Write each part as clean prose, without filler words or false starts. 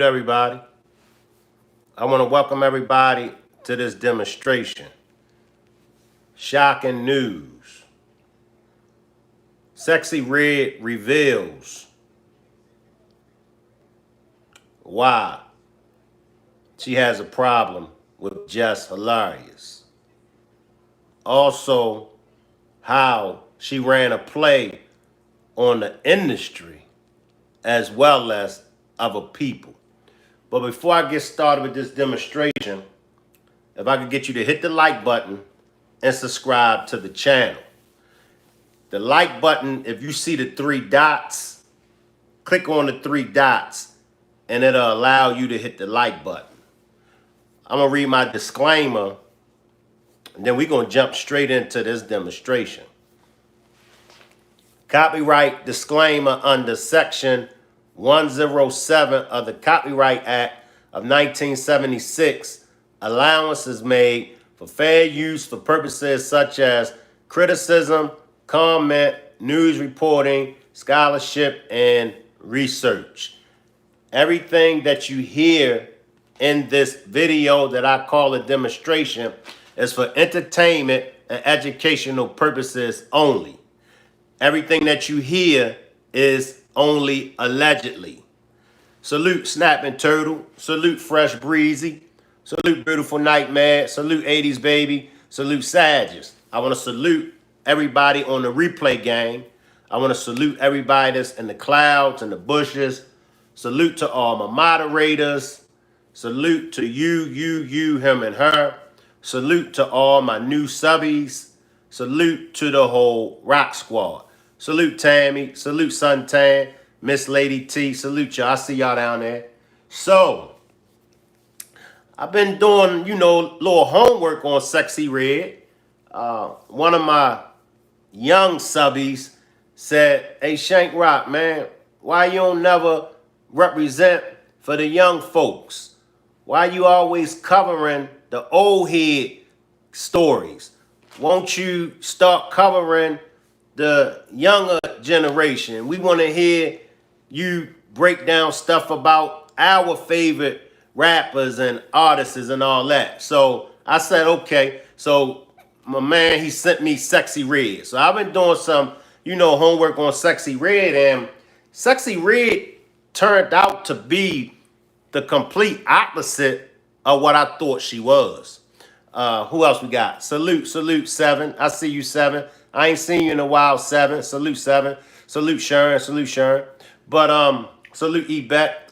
everybody. I want to welcome everybody to this demonstration. Shocking news. Sexy Red reveals why she has a problem with Jess Hilarious. Also, how she ran a play on the industry as well as other people. But before I get started with this demonstration, if I could get you to hit the like button and subscribe to the channel. The like button, if you see the three dots, click on the three dots and it'll allow you to hit the like button. I'm going to read my disclaimer and then we're going to jump straight into this demonstration. Copyright disclaimer under Section 107 of the Copyright Act of 1976. Allowance is made for fair use for purposes such as criticism, comment, news reporting, scholarship, and research. Everything that you hear in this video that I call a demonstration is for entertainment and educational purposes only. Everything that you hear is only allegedly. Salute Snapping Turtle. Salute Fresh Breezy. Salute Beautiful Nightmare. Salute 80s Baby. Salute Sages. I want to salute everybody on the replay gang. I want to salute everybody that's in the clouds and the bushes. Salute to all my moderators. Salute to you, him, and her. Salute to all my new subbies. Salute to the whole Rock Squad. Salute Tammy. Salute Suntan. Miss Lady T. Salute y'all. I see y'all down there. So, I've been doing, little homework on Sexy Red. One of my young subbies said, "Hey, Shank Rock, man, why you don't never represent for the young folks? Why you always covering the old head stories? Won't you start covering the younger generation? We want to hear you break down stuff about our favorite rappers and artists and all that." So I said, okay. So my man, he sent me Sexy Red. So I've been doing some, homework on Sexy Red, and Sexy Red turned out to be the complete opposite of what I thought she was. Who else we got? Salute Seven. I see you, Seven. I ain't seen you in a while, Seven. Salute Seven. Salute Sharon. But salute E-Beck.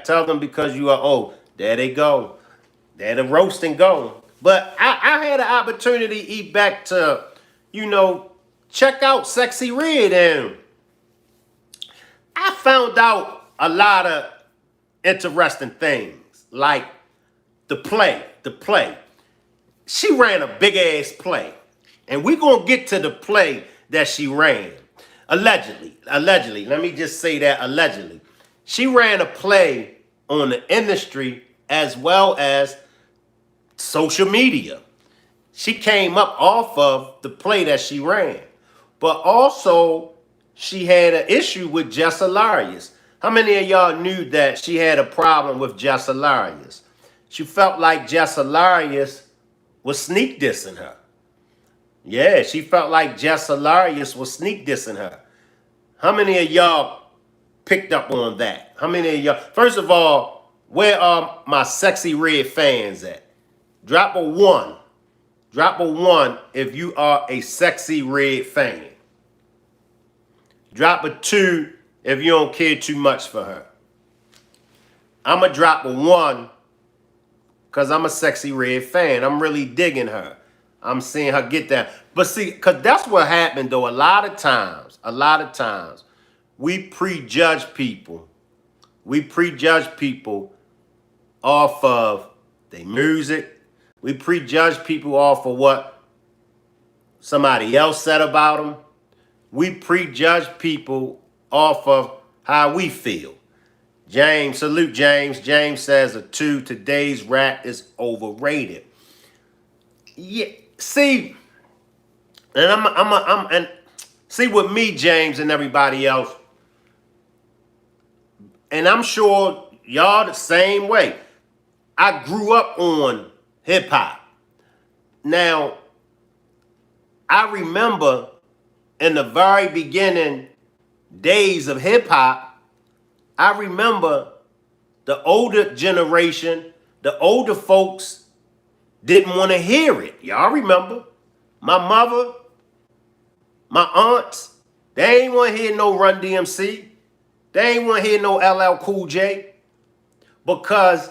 Tell them because you are old. There they go. There the roasting go. But I had an opportunity, E-Beck, to, check out Sexy Red, and I found out a lot of interesting things, like the play. She ran a big ass play, and we're gonna get to the play that she ran. Allegedly, let me just say that, allegedly. She ran a play on the industry as well as social media. She came up off of the play that she ran. But also, she had an issue with Jess Hilarious. How many of y'all knew that she had a problem with Jess Hilarious? She felt like Jess Hilarious was sneak dissing her. Yeah, she felt like Jess Hilarious was sneak dissing her. How many of y'all picked up on that? How many of y'all? First of all, where are my Sexy Red fans at? Drop a one. Drop a one if you are a Sexy Red fan. Drop a two if you don't care too much for her. I'm going to drop a one because I'm a Sexy Red fan. I'm really digging her. I'm seeing her get that. But see, because that's what happened, though. A lot of times, we prejudge people. We prejudge people off of their music. We prejudge people off of what somebody else said about them. We prejudge people off of how we feel. James, salute James. James says a 2. Today's rap is overrated. Yeah, see, and see with me, James, and everybody else, and I'm sure y'all the same way. I grew up on hip hop. Now, I remember in the very beginning days of hip hop, I remember the older generation, the older folks didn't want to hear it. Y'all remember? My mother, my aunts, they ain't want to hear no Run DMC. They ain't want to hear no LL Cool J because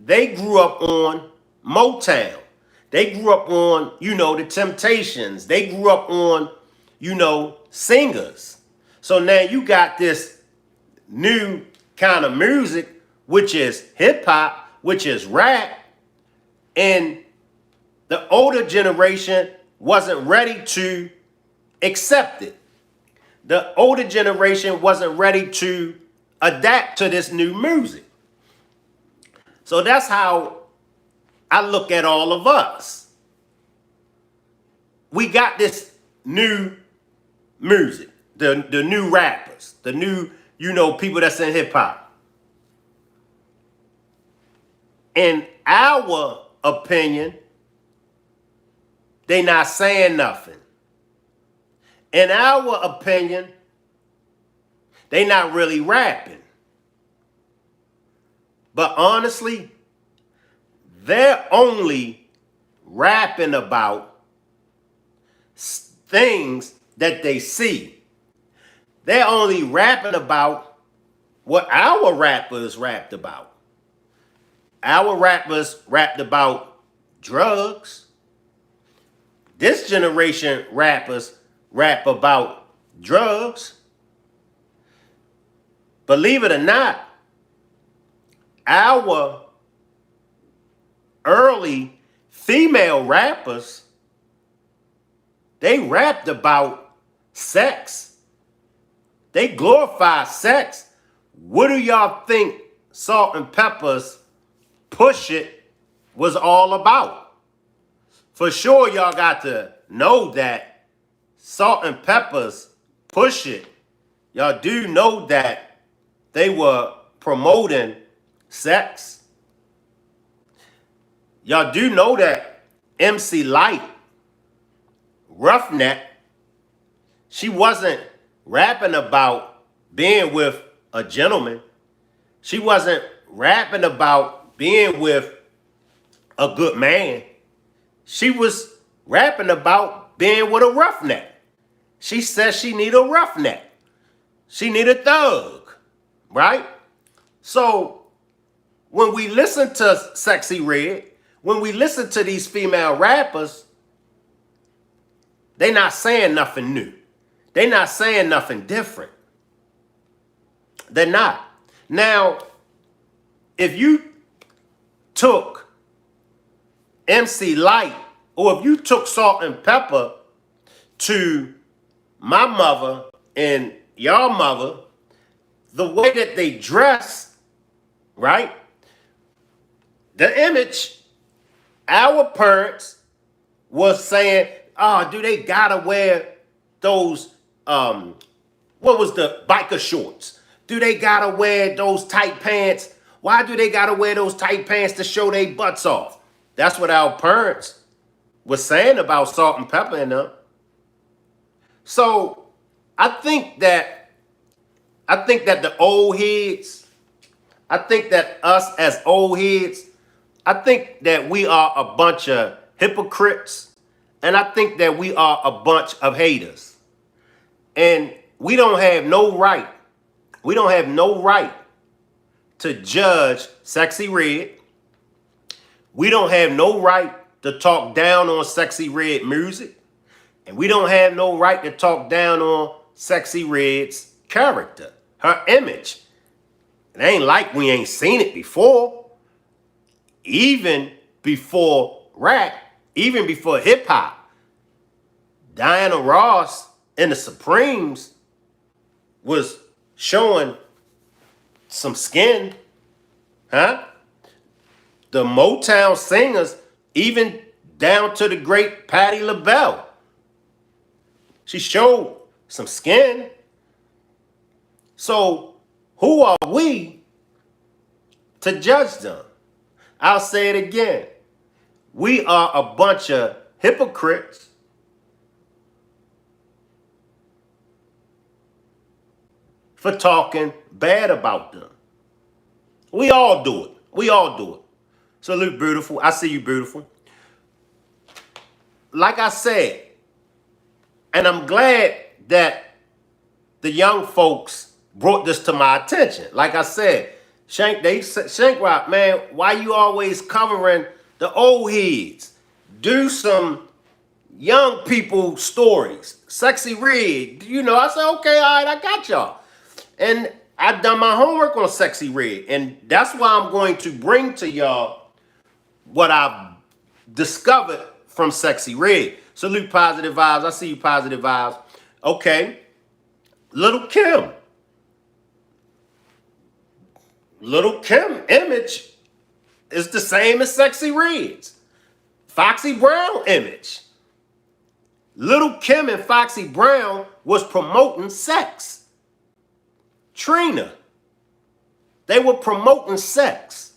they grew up on Motown. They grew up on, the Temptations. They grew up on, singers. So now you got this new kind of music, which is hip hop, which is rap, and the older generation wasn't ready to accept it. The older generation wasn't ready to adapt to this new music. So that's how I look at all of us. We got this new music, the new rappers, the new, people that's in hip hop. In our opinion, they not saying nothing. In our opinion, they not really rapping. But honestly, they're only rapping about things that they see. They're only rapping about what our rappers rapped about. Our rappers rapped about drugs. This generation rappers rap about drugs. Believe it or not, our early female rappers, they rapped about sex. They glorify sex. What do y'all think Salt and Pepper's Push It was all about? For sure, y'all got to know that Salt and Pepper's Push It, y'all do know that they were promoting sex. Y'all do know that MC Lyte, Roughneck, she wasn't rapping about being with a gentleman. She wasn't rapping about being with a good man. She was rapping about being with a roughneck. She says she need a roughneck. She need a thug, right? So when we listen to Sexy Red, when we listen to these female rappers, they not saying nothing new. They not saying nothing different. They're not. Now, if you took MC Lyte, or if you took Salt and Pepper to my mother and your mother, the way that they dress, right? The image, our parents was saying, oh, do they gotta wear those, what was the biker shorts? Do they gotta wear those tight pants? Why do they gotta wear those tight pants to show their butts off? That's what our parents was saying about Salt and Pepper and them. So I think that the old heads, I think that us as old heads, I think that we are a bunch of hypocrites, and I think that we are a bunch of haters. And we don't have no right. We don't have no right to judge Sexy Red. We don't have no right to talk down on Sexy Red music. And we don't have no right to talk down on Sexy Red's character, her image. It ain't like we ain't seen it before. Even before rap, even before hip hop. Diana Ross and the Supremes was showing some skin, huh? The Motown singers, even down to the great Patti LaBelle, she showed some skin. So who are we to judge them. I'll say it again. We are a bunch of hypocrites for talking bad about them. We all do it. We all do it. Salute, beautiful. I see you, beautiful. Like I said, and I'm glad that the young folks brought this to my attention. Like I said, Shank Rock, man, why you always covering the old heads? Do some young people stories. Sexy Red, you know, I said, okay, all right, I got y'all. And I've done my homework on Sexy Red. And that's why I'm going to bring to y'all what I've discovered from Sexy Red. Salute, Positive Vibes. I see you, Positive Vibes. Okay. Little Kim. Little Kim image is the same as Sexy Red's. Foxy Brown image. Little Kim and Foxy Brown was promoting sex. Trina. They were promoting sex.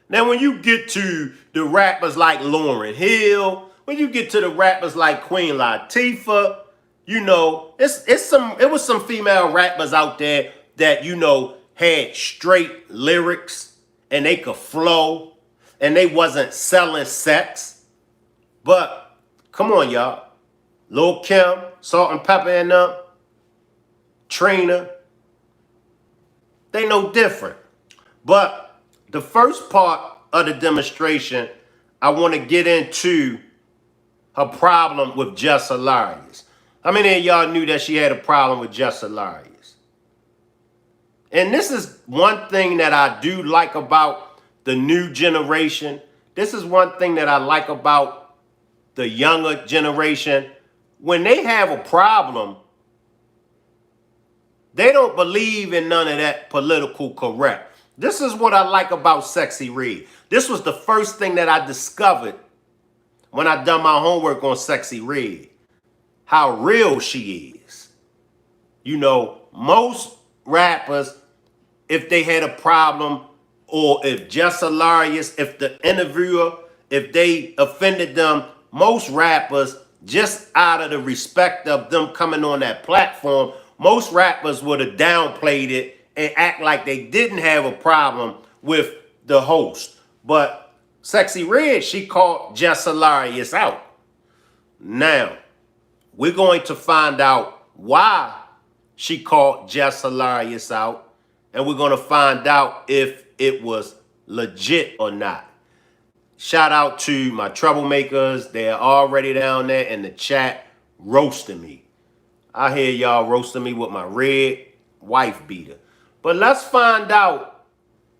Now, when you get to the rappers like Lauryn Hill, when you get to the rappers like Queen Latifah, you know, it was some female rappers out there that, you know, had straight lyrics and they could flow and they wasn't selling sex. But come on, y'all. Lil' Kim, Salt and Pepper and them, Trina, they no different. But the first part of the demonstration, I want to get into her problem with Jess Hilarious. How many of y'all knew that she had a problem with Jess Hilarious? And this is one thing that I do like about the new generation. This is one thing that I like about the younger generation. When they have a problem, they don't believe in none of that political correct. This is what I like about Sexy Red. This was the first thing that I discovered when I done my homework on Sexy Red. How real she is. You know, most rappers, if they had a problem, or if Jess Hilarious, if the interviewer, if they offended them, most rappers, just out of the respect of them coming on that platform, most rappers would have downplayed it and act like they didn't have a problem with the host. But Sexy Red, she called Jess Hilarious out. Now, we're going to find out why she called Jess Hilarious out, and we're going to find out if it was legit or not. Shout out to my troublemakers. They're already down there in the chat roasting me. I hear y'all roasting me with my red wife beater. But let's find out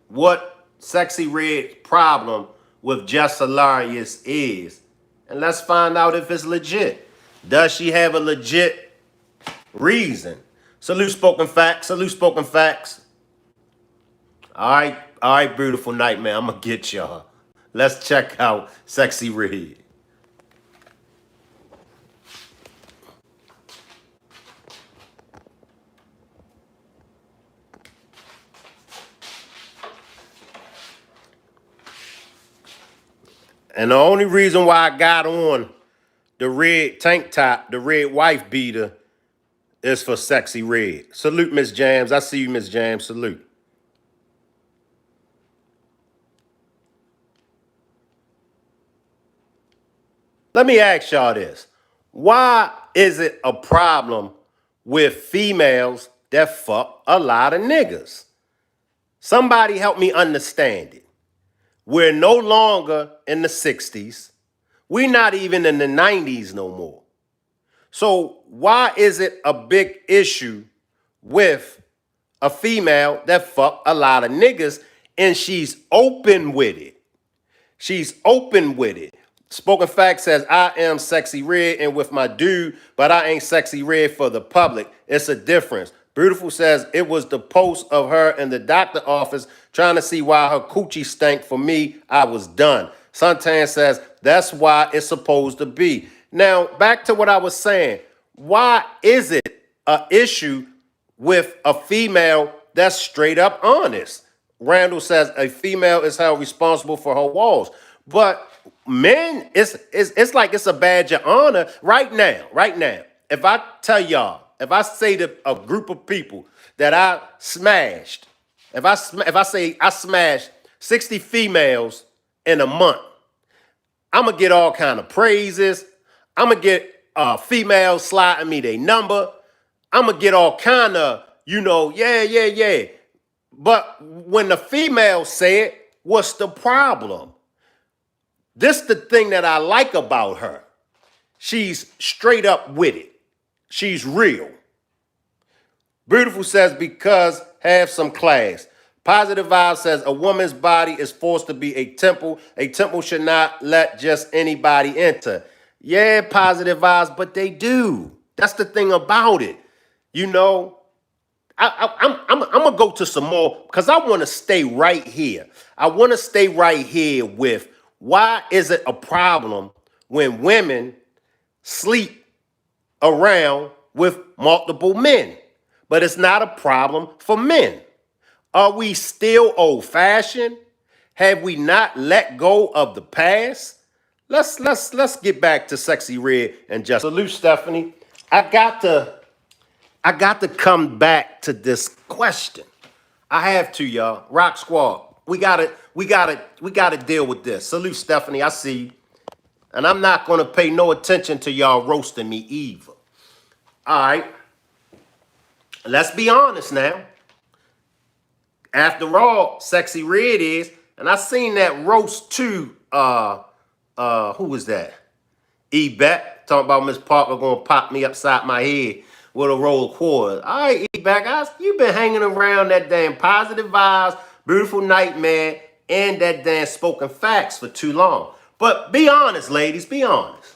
what Sexy Red's problem with Jess Hilarious is. And let's find out if it's legit. Does she have a legit reason? Salute Spoken Facts. Salute Spoken Facts. All right, beautiful nightmare. I'm going to get y'all. Let's check out Sexy Red. And the only reason why I got on the red tank top, the red wife beater, is for Sexy Red. Salute, Miss Jams. I see you, Miss Jams. Salute. Let me ask y'all this. Why is it a problem with females that fuck a lot of niggas? Somebody help me understand it. We're no longer in the 60s. We're not even in the 90s no more. So why is it a big issue with a female that fuck a lot of niggas and she's open with it? She's open with it. Spoken Fact says, I am Sexy Red and with my dude, but I ain't Sexy Red for the public. It's a difference. Beautiful says, it was the post of her in the doctor office trying to see why her coochie stank. For me, I was done. Suntan says, that's why it's supposed to be. Now, back to what I was saying. Why is it an issue with a female that's straight up honest? Randall says a female is held responsible for her walls. But men, it's like it's a badge of honor right now. Right now, if I tell y'all, if I say to a group of people that I smashed, if I say I smashed 60 females in a month, I'm gonna get all kind of praises. I'm gonna get females sliding me their number. I'm gonna get all kind of, yeah. But when the female say it, what's the problem? This the thing that I like about her. She's straight up with it. She's real. Beautiful says because have some class. Positive Vibe says a woman's body is forced to be a temple. A temple should not let just anybody enter. Yeah, Positive Vibes, but they do. That's the thing about it. You know, I'm gonna go to some more because I want to stay right here. I want to stay right here with why is it a problem when women sleep around with multiple men, but it's not a problem for men. Are we still old-fashioned? Have we not let go of the past? Let's get back to Sexy Red and just salute Stephanie. I got to come back to this question. I have to, y'all. Rock Squad. We gotta deal with this. Salute Stephanie. I see you. And I'm not gonna pay no attention to y'all roasting me either. All right. Let's be honest now. After all, Sexy Red is, and I seen that roast too. Who was that? E-Beck, talking about Miss Parker gonna pop me upside my head with a roll of quarters. All right, E-Beck, you've been hanging around that damn Positive Vibes, Beautiful Nightmare, and that damn Spoken Facts for too long. But be honest, ladies, be honest.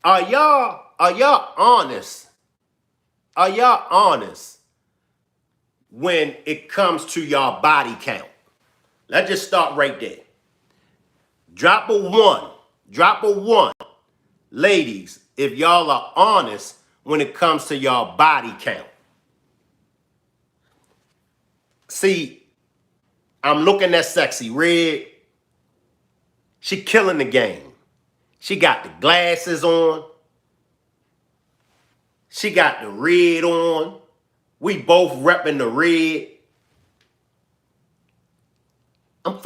Are y'all honest? Are y'all honest when it comes to y'all body count? Let's just start right there. Drop a one. Drop a one. Ladies, if y'all are honest when it comes to y'all body count. See, I'm looking at Sexy Red. She killing the game. She got the glasses on. She got the red on. We both repping the red. I'm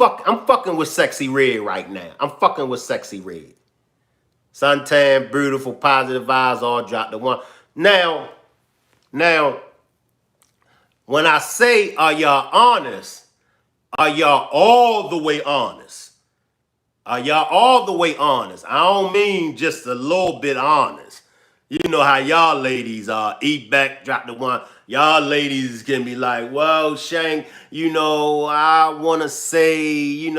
fucking with Sexy Red right now. I'm fucking with Sexy Red. Suntan, Beautiful, Positive Vibes, all dropped the one. Now, when I say are y'all honest, are y'all all the way honest? Are y'all all the way honest? I don't mean just a little bit honest. You know how y'all ladies are. Eat back, drop the one. Y'all ladies can be like, well, Shank, I want to say,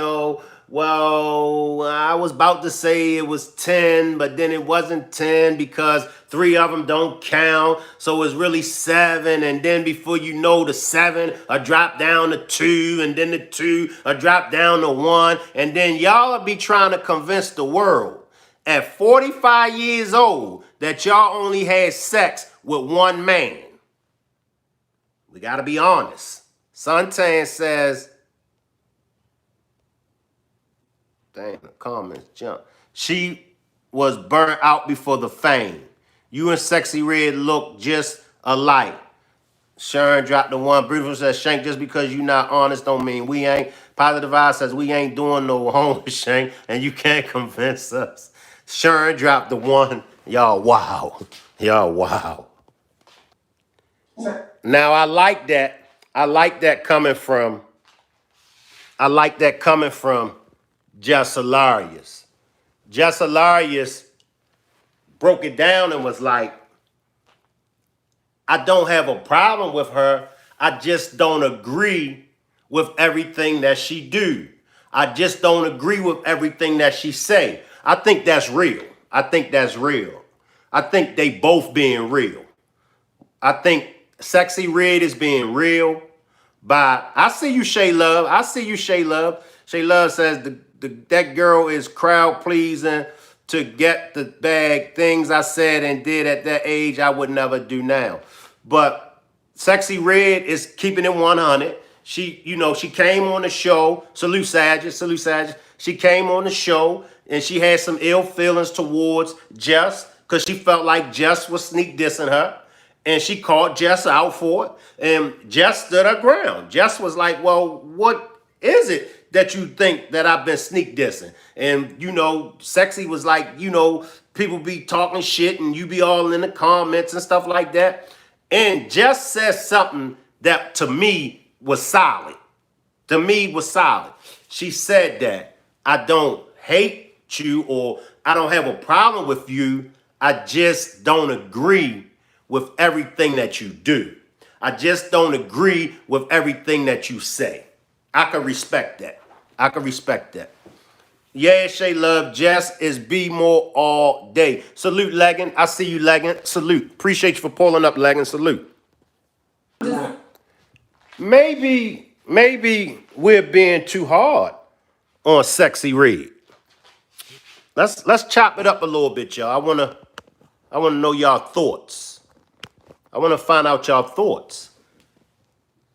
well, I was about to say it was 10, but then it wasn't 10 because 3 of them don't count. So it's really 7. And then before you know, the 7 are dropped down to 2. And then the 2 are dropped down to 1. And then y'all will be trying to convince the world at 45 years old that y'all only had sex with one man. We got to be honest. Suntan says, dang, the comments jump. She was burnt out before the fame. You and Sexy Red look just alike. Sharon dropped the one. Beautiful says, Shank, just because you not honest don't mean we ain't. Positive Vibe says, we ain't doing no homework, Shank, and you can't convince us. Sharon dropped the one. Y'all, wow. Y'all, wow. Now, I like that. I like that coming from Jess Hilarious. Jess Hilarious broke it down and was like, I don't have a problem with her. I just don't agree with everything that she do. I just don't agree with everything that she say. I think that's real. I think that's real. I think they both being real. I think Sexy Red is being real. I see you, Shay Love. I see you, Shay Love. Shay Love says that girl is crowd pleasing to get the bag. Things I said and did at that age I would never do now. But Sexy Red is keeping it 100. She came on the show. Salute Sagitt, salute Sagitt. She came on the show and she had some ill feelings towards Jess because she felt like Jess was sneak dissing her. And she called Jess out for it. And Jess stood her ground. Jess was like, well, what is it that you think that I've been sneak dissing? And, Sexy was like, people be talking shit and you be all in the comments and stuff like that. And Jess says something that to me was solid. To me was solid. She said that I don't hate you or I don't have a problem with you. I just don't agree with everything that you do. I just don't agree with everything that you say. I can respect that. I can respect that. Yeah, Shay Love, Jess is be more all day. Salute, Leggin. I see you, Leggin. Salute. Appreciate you for pulling up, Leggin. Salute. Maybe we're being too hard on Sexy Red. Let's chop it up a little bit, y'all. I wanna know y'all thoughts. I wanna find out y'all thoughts.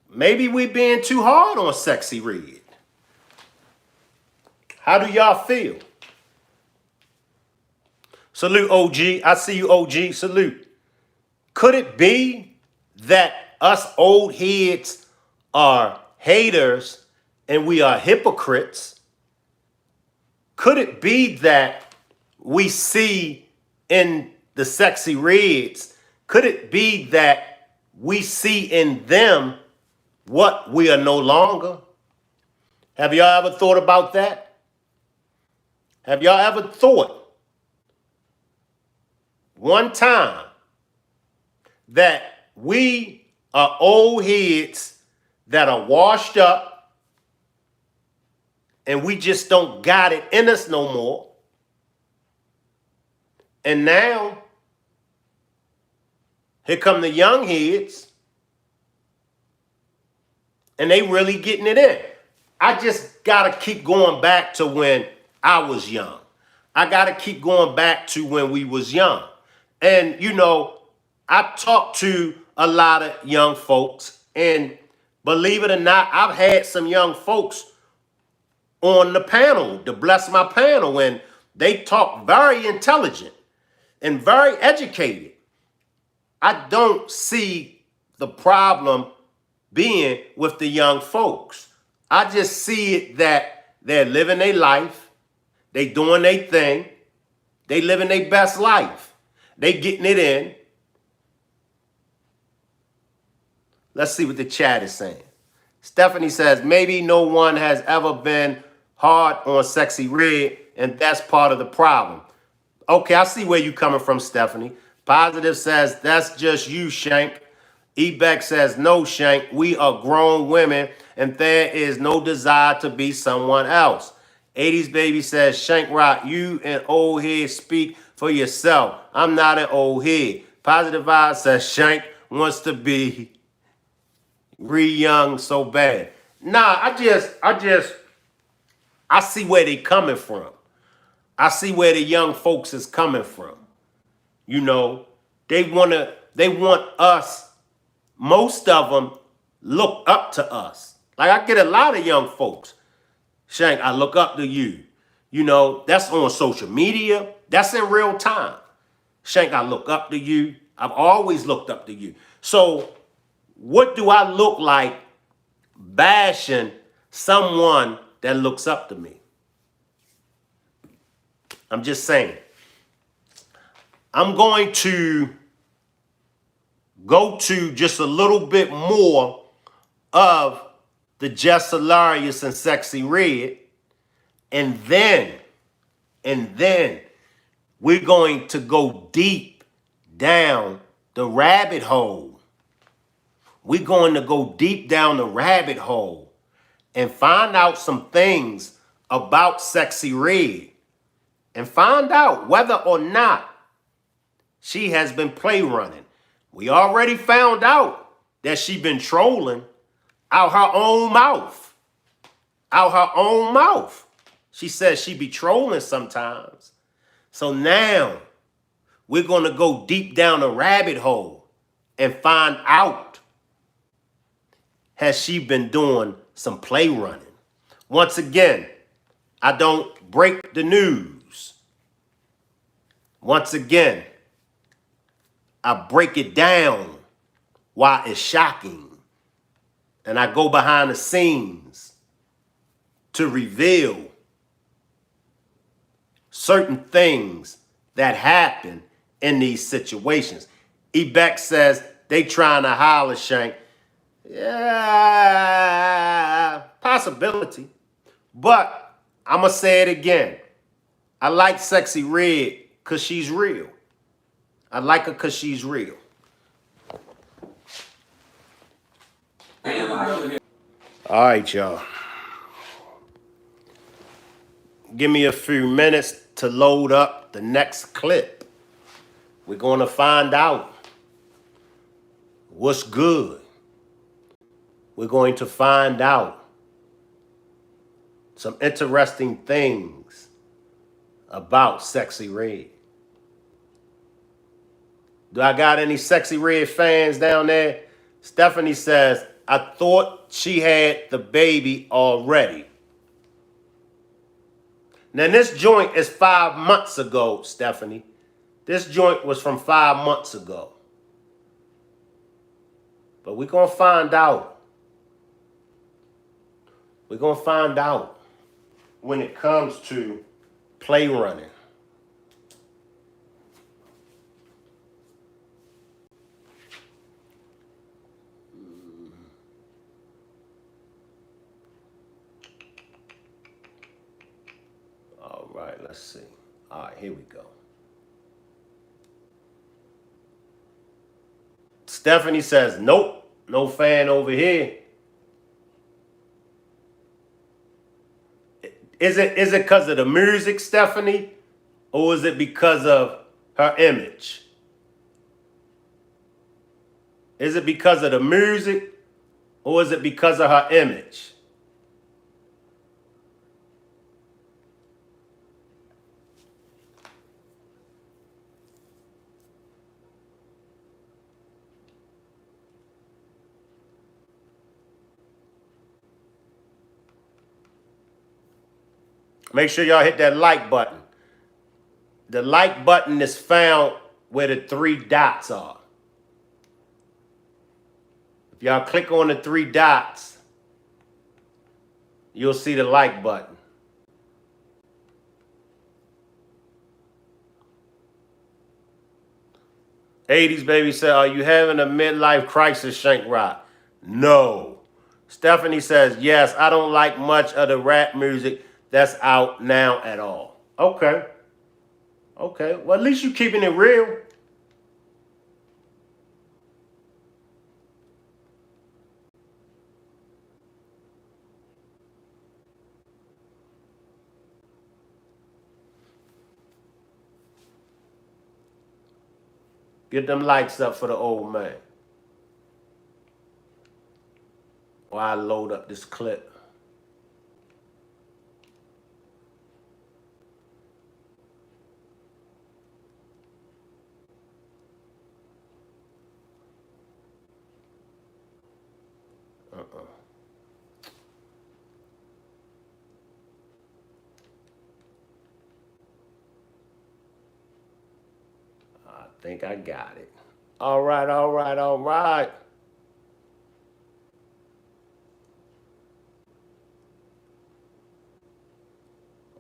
Maybe we being too hard on Sexy Red. How do y'all feel? Salute, OG. I see you, OG. Salute. Could it be that us old heads are haters and we are hypocrites? Could it be that we see in the Sexy Reds, could it be that we see in them what we are no longer? Have y'all ever thought about that? Have y'all ever thought one time that we are old heads that are washed up and we just don't got it in us no more? And now, here come the young heads and they really getting it in. I just got to keep going back to when I was young. I got to keep going back to when we was young. And, I talked to a lot of young folks, and believe it or not, I've had some young folks on the panel to bless my panel, and they talk very intelligent and very educated. I don't see the problem being with the young folks. I just see it that they're living their life, they doing their thing, they living their best life, they getting it in. Let's see what the chat is saying. Stephanie says, maybe no one has ever been hard on Sexy Red, and that's part of the problem. Okay, I see where you're coming from, Stephanie. Positive says, that's just you, Shank. Ebeck says, no, Shank, we are grown women, and there is no desire to be someone else. 80s Baby says, Shank Rock, you and old head speak for yourself. I'm not an old head. Positive Vibe says, Shank wants to be young so bad. Nah, I see where they coming from. I see where the young folks is coming from. They want us, most of them look up to us. Like I get a lot of young folks. Shank, I look up to you. That's on social media. That's in real time. Shank, I look up to you. I've always looked up to you. So what do I look like bashing someone that looks up to me? I'm just saying. I'm going to go to just a little bit more of the Jess Hilarious and Sexy Red, and then we're going to go deep down the rabbit hole. We're going to go deep down the rabbit hole and find out some things about Sexy Red and find out whether or not she has been play running. We already found out that she been trolling out her own mouth. Out her own mouth. She says she be trolling sometimes. So now we're going to go deep down the rabbit hole and find out has she been doing some play running? Once again, I don't break the news. Once again, I break it down why it's shocking. And I go behind the scenes to reveal certain things that happen in these situations. Ebeck says they trying to holler Shank. Yeah, possibility. But I'm going to say it again. I like Sexy Red because she's real. I like her because she's real. All right, y'all. Give me a few minutes to load up the next clip. We're going to find out what's good. We're going to find out some interesting things about Sexy Red. Do I got any Sexy Red fans down there? Stephanie says, I thought she had the baby already. Now, this joint is 5 months ago, Stephanie. This joint was from 5 months ago. But we're going to find out. We're going to find out when it comes to play running. All right, let's see. All right, here we go. Stephanie says, nope, no fan over here. Is it because of the music, Stephanie? Or is it because of her image? Is it because of the music? Or is it because of her image? Make sure y'all hit that like button. The like button is found where the 3 dots are. If y'all click on the 3 dots, you'll see the like button. '80s baby said, are you having a midlife crisis, Shank Rock? No. Stephanie says, yes, I don't like much of the rap music that's out now at all. Okay. Okay. Well, at least you keeping it real. Get them likes up for the old man. While I load up this clip. I think I got it. All right, all right, all right.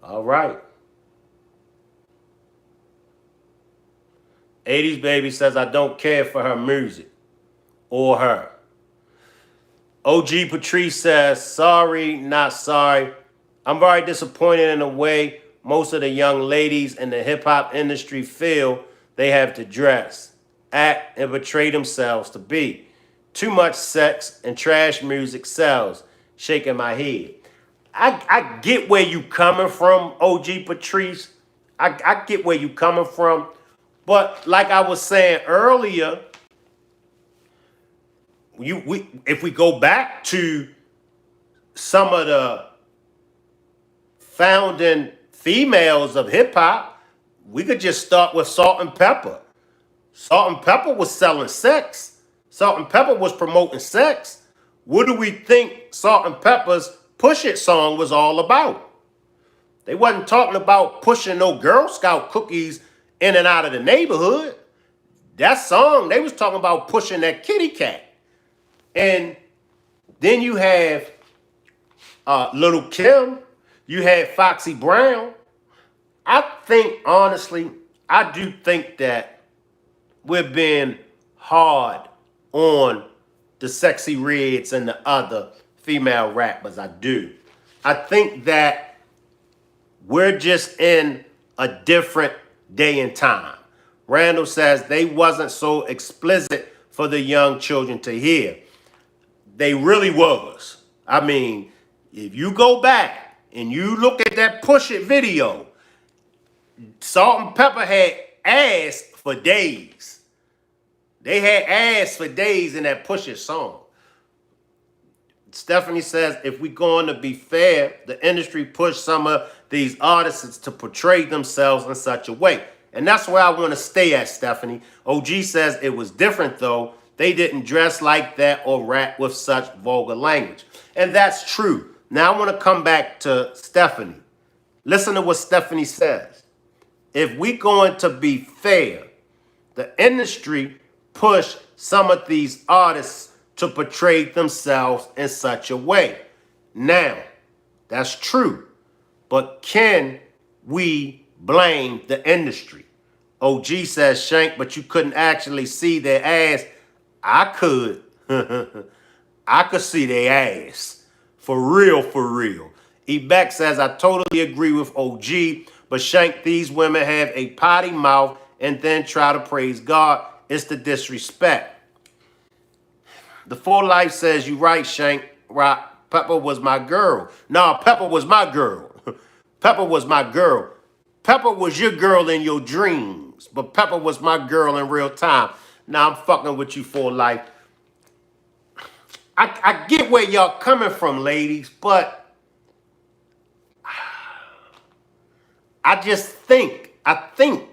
All right. '80s baby says, I don't care for her music or her. OG Patrice says, sorry, not sorry. I'm very disappointed in the way most of the young ladies in the hip hop industry feel they have to dress, act, and portray themselves to be. Too much sex and trash music sells. Shaking my head. I get where you coming from, OG Patrice. I get where you coming from. But like I was saying earlier, if we go back to some of the founding females of hip hop, we could just start with Salt and Pepper. Salt and Pepper was selling sex. Salt and Pepper was promoting sex. What do we think Salt and Pepper's Push It song was all about? They wasn't talking about pushing no Girl Scout cookies in and out of the neighborhood. That song, they was talking about pushing that kitty cat. And then you have Little Kim. You had Foxy Brown. I think, honestly, I do think that we're being hard on the Sexy Reds and the other female rappers. I do. I think that we're just in a different day and time. Randall says they wasn't so explicit for the young children to hear. They really was. I mean, if you go back and you look at that Push It video, Salt and Pepper had ass for days. They had ass for days in that Push It song. Stephanie says, if we're going to be fair, the industry pushed some of these artists to portray themselves in such a way. And that's where I want to stay at, Stephanie. OG says it was different, though. They didn't dress like that or rap with such vulgar language. And that's true. Now I want to come back to Stephanie. Listen to what Stephanie says. If we're going to be fair, the industry pushed some of these artists to portray themselves in such a way. Now, that's true. But can we blame the industry? OG says, Shank, but you couldn't actually see their ass. I could. I could see their ass. For real, for real. Ebeck says, I totally agree with OG, but Shank, these women have a potty mouth and then try to praise God. It's the disrespect. The Full Life says, you right, Shank. Rock. Pepper was my girl. No, Pepper was my girl. Pepper was my girl. Pepper was your girl in your dreams, but Pepper was my girl in real time. Now I'm fucking with you, Full Life. I get where y'all coming from, ladies, but I think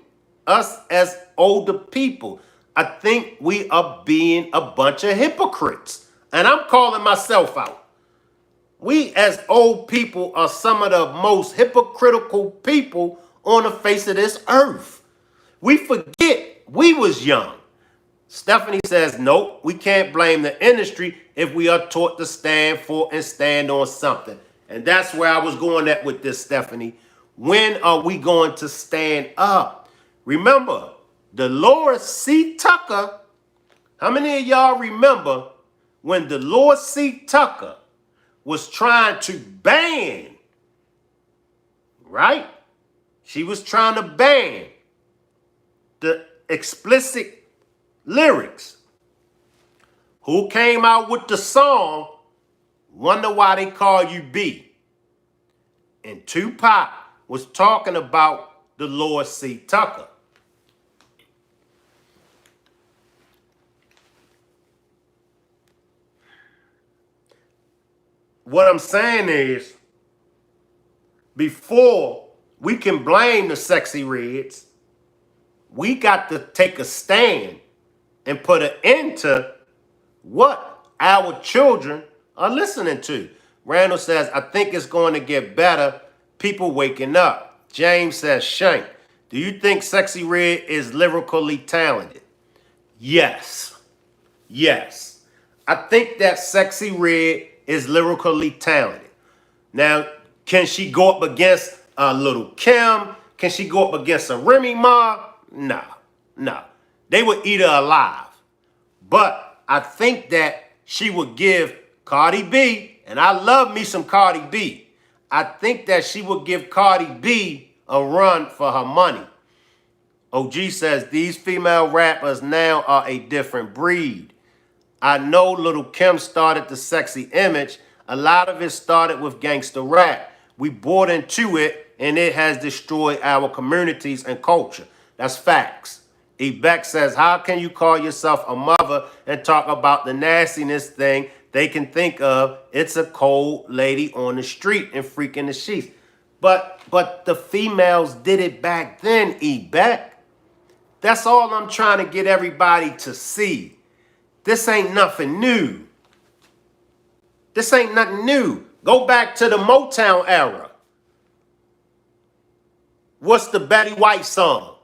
us as older people, I think we are being a bunch of hypocrites. And I'm calling myself out. We as old people are some of the most hypocritical people on the face of this earth. We forget we was young. Stephanie says, nope, we can't blame the industry if we are taught to stand for and stand on something. And that's where I was going at with this, Stephanie. When are we going to stand up? Remember, Dolores C. Tucker, how many of y'all remember when Dolores C. Tucker was trying to ban, right? She was trying to ban the explicit lyrics. Who came out with the song, Wonder Why They Call You B? And Tupac was talking about Dolores C. Tucker. What I'm saying is, before we can blame the Sexy Reds, we got to take a stand and put an end to what our children are listening to. Randall says, I think it's going to get better. People waking up. James says, Shank, do you think Sexy Red is lyrically talented? Yes. Yes. I think that Sexy Red is lyrically talented. Now, can she go up against a Little Kim? Can she go up against a Remy Ma? No. They would eat her alive. But I think that she would give Cardi B, and I love me some Cardi B. I think that she would give Cardi B a run for her money. OG says these female rappers now are a different breed. I know Little Kim started the sexy image. A lot of it started with gangster rap. We bought into it, and it has destroyed our communities and culture. That's facts. Ebeck says, how can you call yourself a mother and talk about the nastiness thing they can think of? It's a cold lady on the street and freaking the sheets. But the females did it back then, Ebeck. That's all I'm trying to get everybody to see. This ain't nothing new. This ain't nothing new. Go back to the Motown era. What's the Betty White song?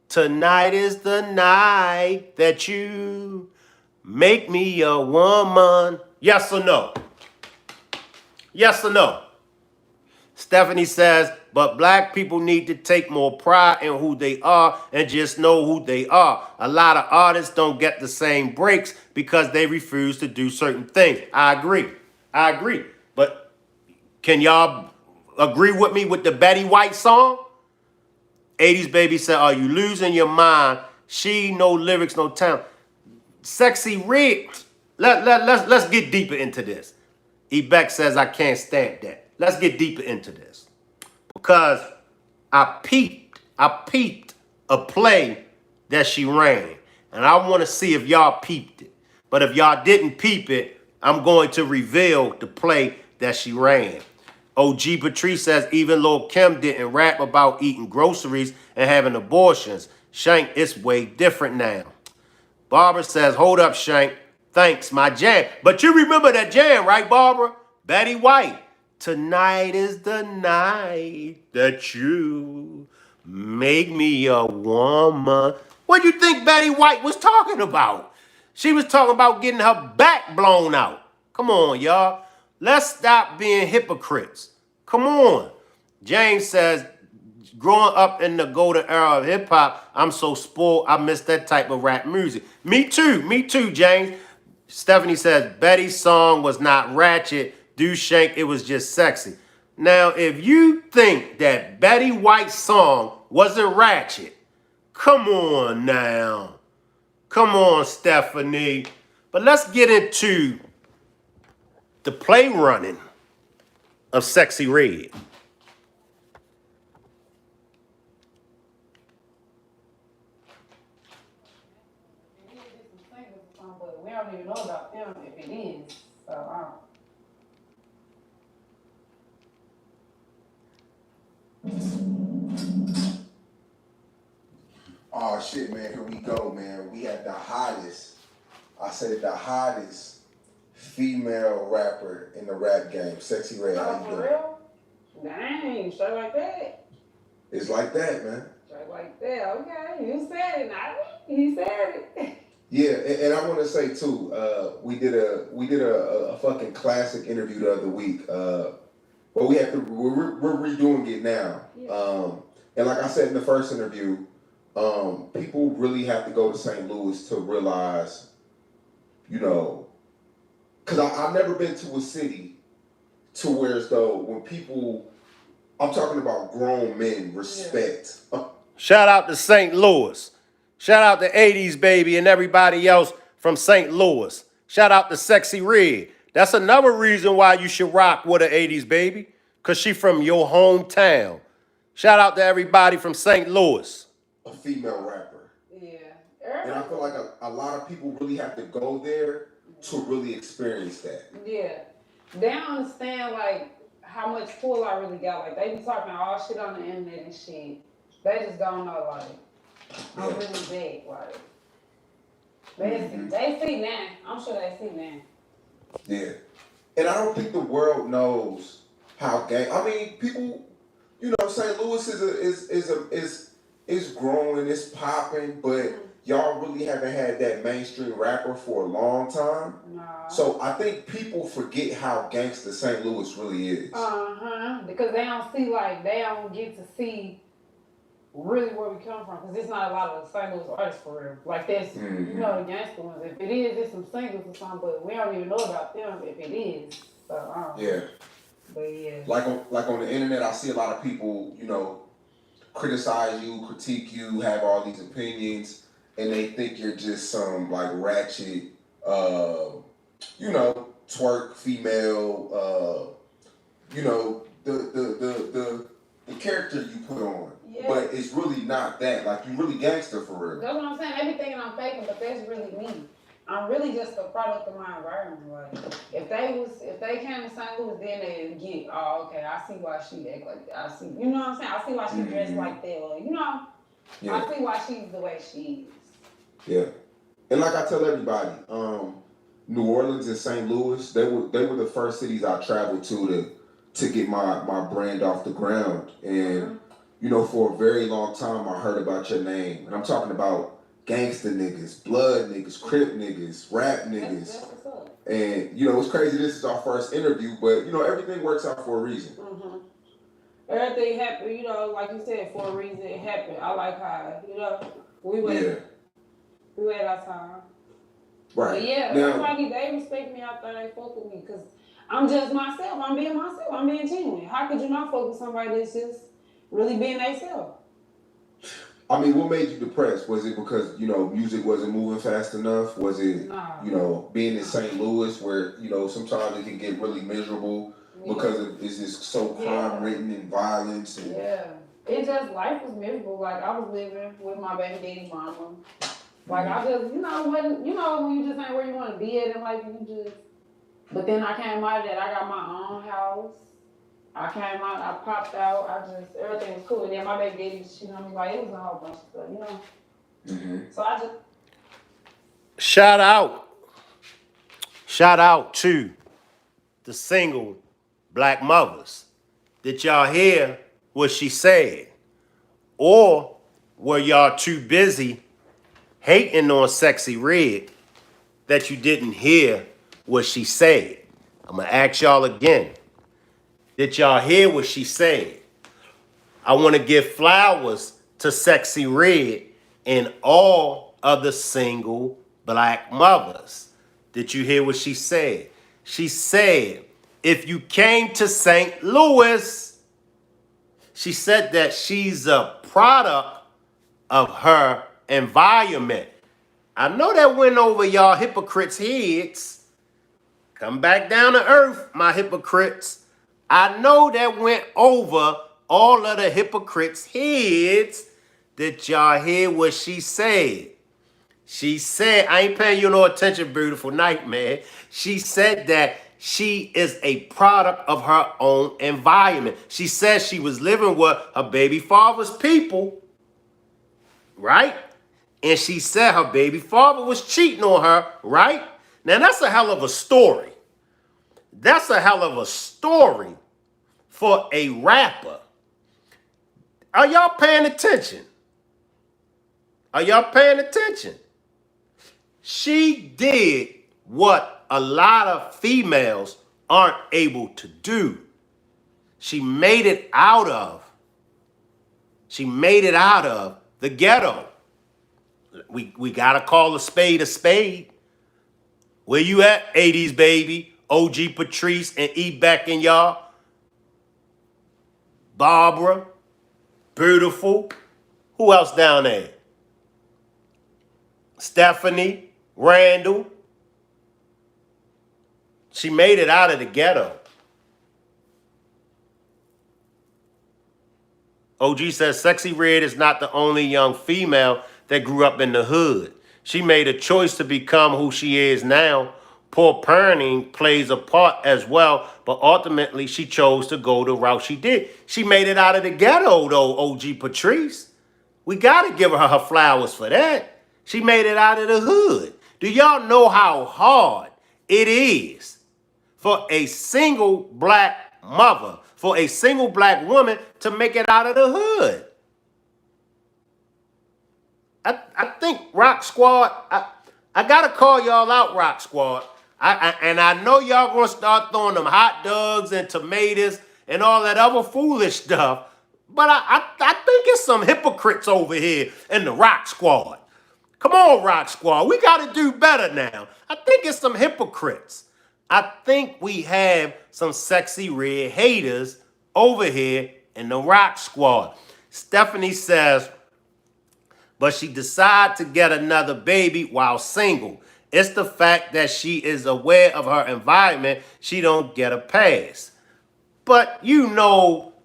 Tonight is the night that you make me a woman. Yes or no? Yes or no? Stephanie says, but black people need to take more pride in who they are and just know who they are. A lot of artists don't get the same breaks because they refuse to do certain things. I agree. I agree. But can y'all agree with me with the Betty White song? 80s baby said, are you losing your mind? She, no lyrics, no talent. Sexy Red. Let's get deeper into this. Ebeck says, I can't stand that. Let's get deeper into this. Because I peeped a play that she ran. And I want to see if y'all peeped it. But if y'all didn't peep it, I'm going to reveal the play that she ran. OG Patrice says, even Lil' Kim didn't rap about eating groceries and having abortions. Shank, it's way different now. Barbara says, hold up, Shank. Thanks, my jam. But you remember that jam, right, Barbara? Betty White. Tonight is the night that you make me a woman. What do you think Betty White was talking about? She was talking about getting her back blown out. Come on, y'all. Let's stop being hypocrites. Come on. James says, growing up in the golden era of hip hop, I'm so spoiled. I miss that type of rap music. Me too, James. Stephanie says, Betty's song was not ratchet. Do Shank, it was just sexy. Now, if you think that Betty White's song wasn't ratchet, come on now. Come on, Stephanie. But let's get into the play running of Sexy Red. But we don't even know about them if it is. So I don't. Oh shit, man, here we go, man. We had the hottest, I said the hottest female rapper in the rap game, Sexy Red. How you For doing? real? Dang, straight like that. It's like that, man. Straight like that. Okay, you said it, not me. He said it. Yeah, and I want to say too, we did a fucking classic interview the other week. But we're redoing it now. Yeah. And like I said in the first interview, people really have to go to St. Louis to realize, you know, because I've never been to a city to where as though when people, I'm talking about grown men, respect. Shout out to St. Louis. Shout out to 80s baby and everybody else from St. Louis. Shout out to Sexy Red. That's another reason why you should rock with an 80s baby, because she from your hometown. Shout out to everybody from St. Louis. A female rapper. Yeah. And I feel like a lot of people really have to go there to really experience that. Yeah. They don't understand like how much pull I really got. Like they be talking all shit on the internet and shit. They just don't know like I'm really big. Like they see now. I'm sure they see now. Yeah. And I don't think the world knows how gang. I mean, people, you know, St. Louis is growing, it's popping, but y'all really haven't had that mainstream rapper for a long time. Nah. So I think people forget how gangster St. Louis really is. Because they don't see like they don't get to see really where we come from. Because it's not a lot of St. Louis artists for real. Like that's you know the gangster ones. If it is, it's some singles or something, but we don't even know about them if it is. So yeah. But yeah. Like on the internet, I see a lot of people, you know, criticize you, critique you, have all these opinions, and they think you're just some like ratchet, you know, twerk female, you know, the character you put on. Yeah. But it's really not that. Like you really gangster for real. That's what I'm saying. They be thinking I'm faking, but that's really me. I'm really just a product of my environment. Like if they came to St. Louis, then they'd get, oh, okay, I see why she act like that. I see, you know what I'm saying? I see why she dressed like that. Or, you know, I see why she's the way she is. Yeah. And like I tell everybody, New Orleans and St. Louis, they were the first cities I traveled to get my brand off the ground. And you know, for a very long time, I heard about your name, and I'm talking about gangster niggas, blood niggas, crip niggas, rap niggas. That's what's up. And you know, it's crazy. This is our first interview, but you know, everything works out for a reason. Everything happened, you know, like you said, for a reason it happened. I like how, you know, we went we had our time. Right. But yeah, Now, everybody, they respect me out there, they fuck with me, because I'm just myself. I'm being myself. I'm being genuine. How could you not fuck with somebody that's just really being themselves? I mean, what made you depressed? Was it because, you know, music wasn't moving fast enough? Was it, Nah. you know, being in St. Louis where, you know, sometimes it can get really miserable because it's just so crime ridden and violence? And... Yeah. It just, life was miserable. Like, I was living with my baby daddy mama. Like, I just, you know, when you just ain't where you want to be at in life, you just, but then I came out of that. I got my own house. I came out, I popped out, everything was cool. And then my baby daddy was cheating on me. Like, it was a whole bunch of stuff, you know? So I just... Shout out to the single black mothers. Did y'all hear what she said? Or were y'all too busy hating on Sexy Red that you didn't hear what she said? I'm going to ask y'all again. Did y'all hear what she said? I want to give flowers to Sexy Red and all other single black mothers. Did you hear what she said? She said, if you came to St. Louis, she said that she's a product of her environment. I know that went over y'all hypocrites' heads. Come back down to earth, my hypocrites. I know that went over all of the hypocrites' heads. Did y'all hear what she said? She said, I ain't paying you no attention, beautiful night, man. She said that she is a product of her own environment. She said she was living with her baby father's people, right? And she said her baby father was cheating on her, right? Now, that's a hell of a story. That's a hell of a story for a rapper. Are y'all paying attention? Are y'all paying attention? She did what a lot of females aren't able to do. She made it out of the ghetto. We gotta call a spade a spade. Where you at, 80s baby? OG Patrice and E. Beck and y'all. Barbara. Beautiful. Who else down there? Stephanie. Randall. She made it out of the ghetto. OG says Sexy Red is not the only young female that grew up in the hood. She made a choice to become who she is now. Poor parenting plays a part as well, but ultimately she chose to go the route she did. She made it out of the ghetto though, OG Patrice. We gotta give her flowers for that. She made it out of the hood. Do y'all know how hard it is for a single black mother, for a single black woman to make it out of the hood? I think Rock Squad, I gotta call y'all out, Rock Squad. And I know y'all gonna start throwing them hot dogs and tomatoes and all that other foolish stuff, but I think it's some hypocrites over here in the Rock Squad. Come on, Rock Squad. We gotta do better now. I think it's some hypocrites. I think we have some Sexy Red haters over here in the Rock Squad. Stephanie says, but she decided to get another baby while single. It's the fact that she is aware of her environment. She don't get a pass. But you know,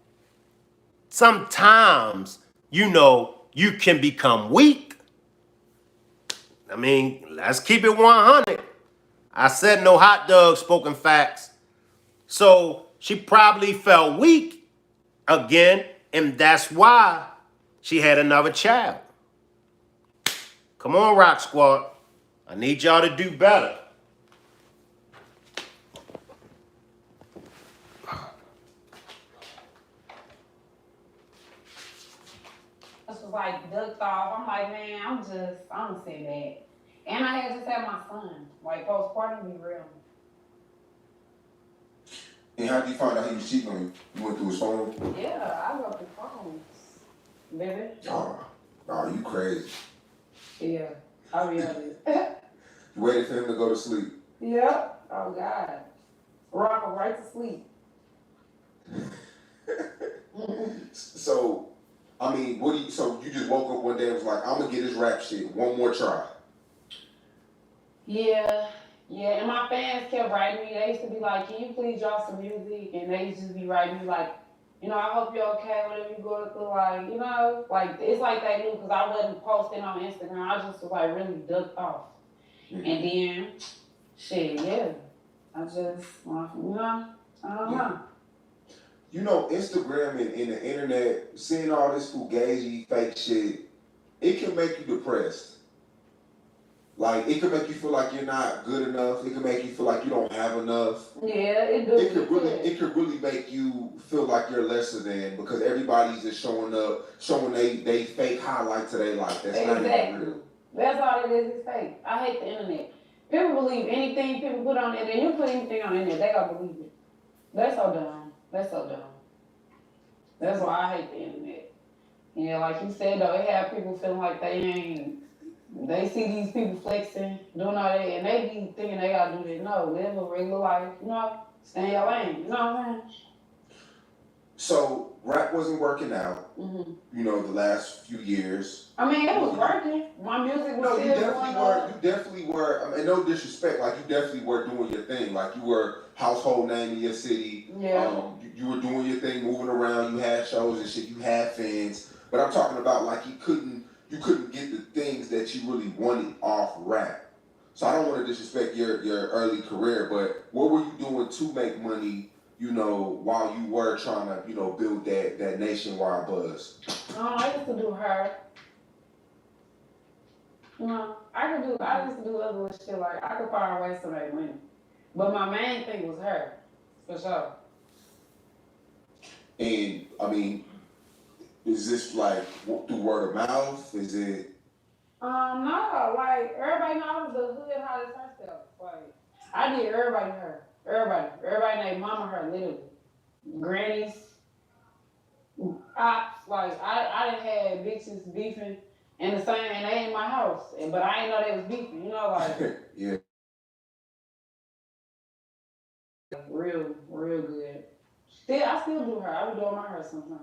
sometimes, you know, you can become weak. I mean, let's keep it 100. I said no hot dogs, spoken facts. So she probably felt weak again, and that's why she had another child. Come on, Rock Squad. I need y'all to do better. like ducked off. I'm like, man, I'm gonna sit back. And I had just had my son. Like postpartum be real. And how did you find out he was cheating on you? You went through his phone? Yeah, I go through phones, baby. Oh, you crazy. Yeah, I really. You waited for him to go to sleep. Yep. Oh God. Rock him right to sleep. So, I mean, so you just woke up one day and was like, I'm gonna get this rap shit one more try. Yeah. Yeah, and my fans kept writing me. They used to be like, "Can you please drop some music?" And they used to be writing me like, "I hope you're okay, whatever you're going through." Like, like it's like they knew because I wasn't posting on Instagram. I just was like really ducked off. Mm-hmm. And then, shit, yeah, I just, I don't know. Instagram and the internet, seeing all this fugazi, fake shit, it can make you depressed. Like, it can make you feel like you're not good enough. It can make you feel like you don't have enough. Yeah, it do. It could really make you feel like you're lesser than because everybody's just showing they fake highlight to their life. That's not even real. That's all it is. It's fake. I hate the internet. People believe anything people put on the internet. You put anything on the internet, they gonna believe it. That's so dumb. That's so dumb. That's why I hate the internet. Yeah, like you said though, it have people feeling like they see these people flexing, doing all that, and they be thinking they gotta do this. No, live a regular life, stay in your lane, you know what I'm saying? So, rap wasn't working out, Mm-hmm. the last few years. I mean, it was working. My music was still going on. You definitely were, I mean, no disrespect, like, you definitely were doing your thing. Like, you were household name in your city. Yeah. You were doing your thing, moving around. You had shows and shit. You had fans. But I'm talking about, like, you couldn't get the things that you really wanted off rap. So I don't want to disrespect your early career, but what were you doing to make money, while you were trying to, build that nationwide buzz? I used to do her. I used to do other shit, like I could find ways to make money. But my main thing was her, for sure. And, I mean, is this like through word of mouth? Is it? No, like everybody knows the hood hottest herself. Like I did everybody her. Everybody named mama her literally. Grannies, ops, like I done had bitches beefing and and they in my house. But I ain't know they was beefing, like Yeah. real good. I still do her. I be doing my hair sometimes.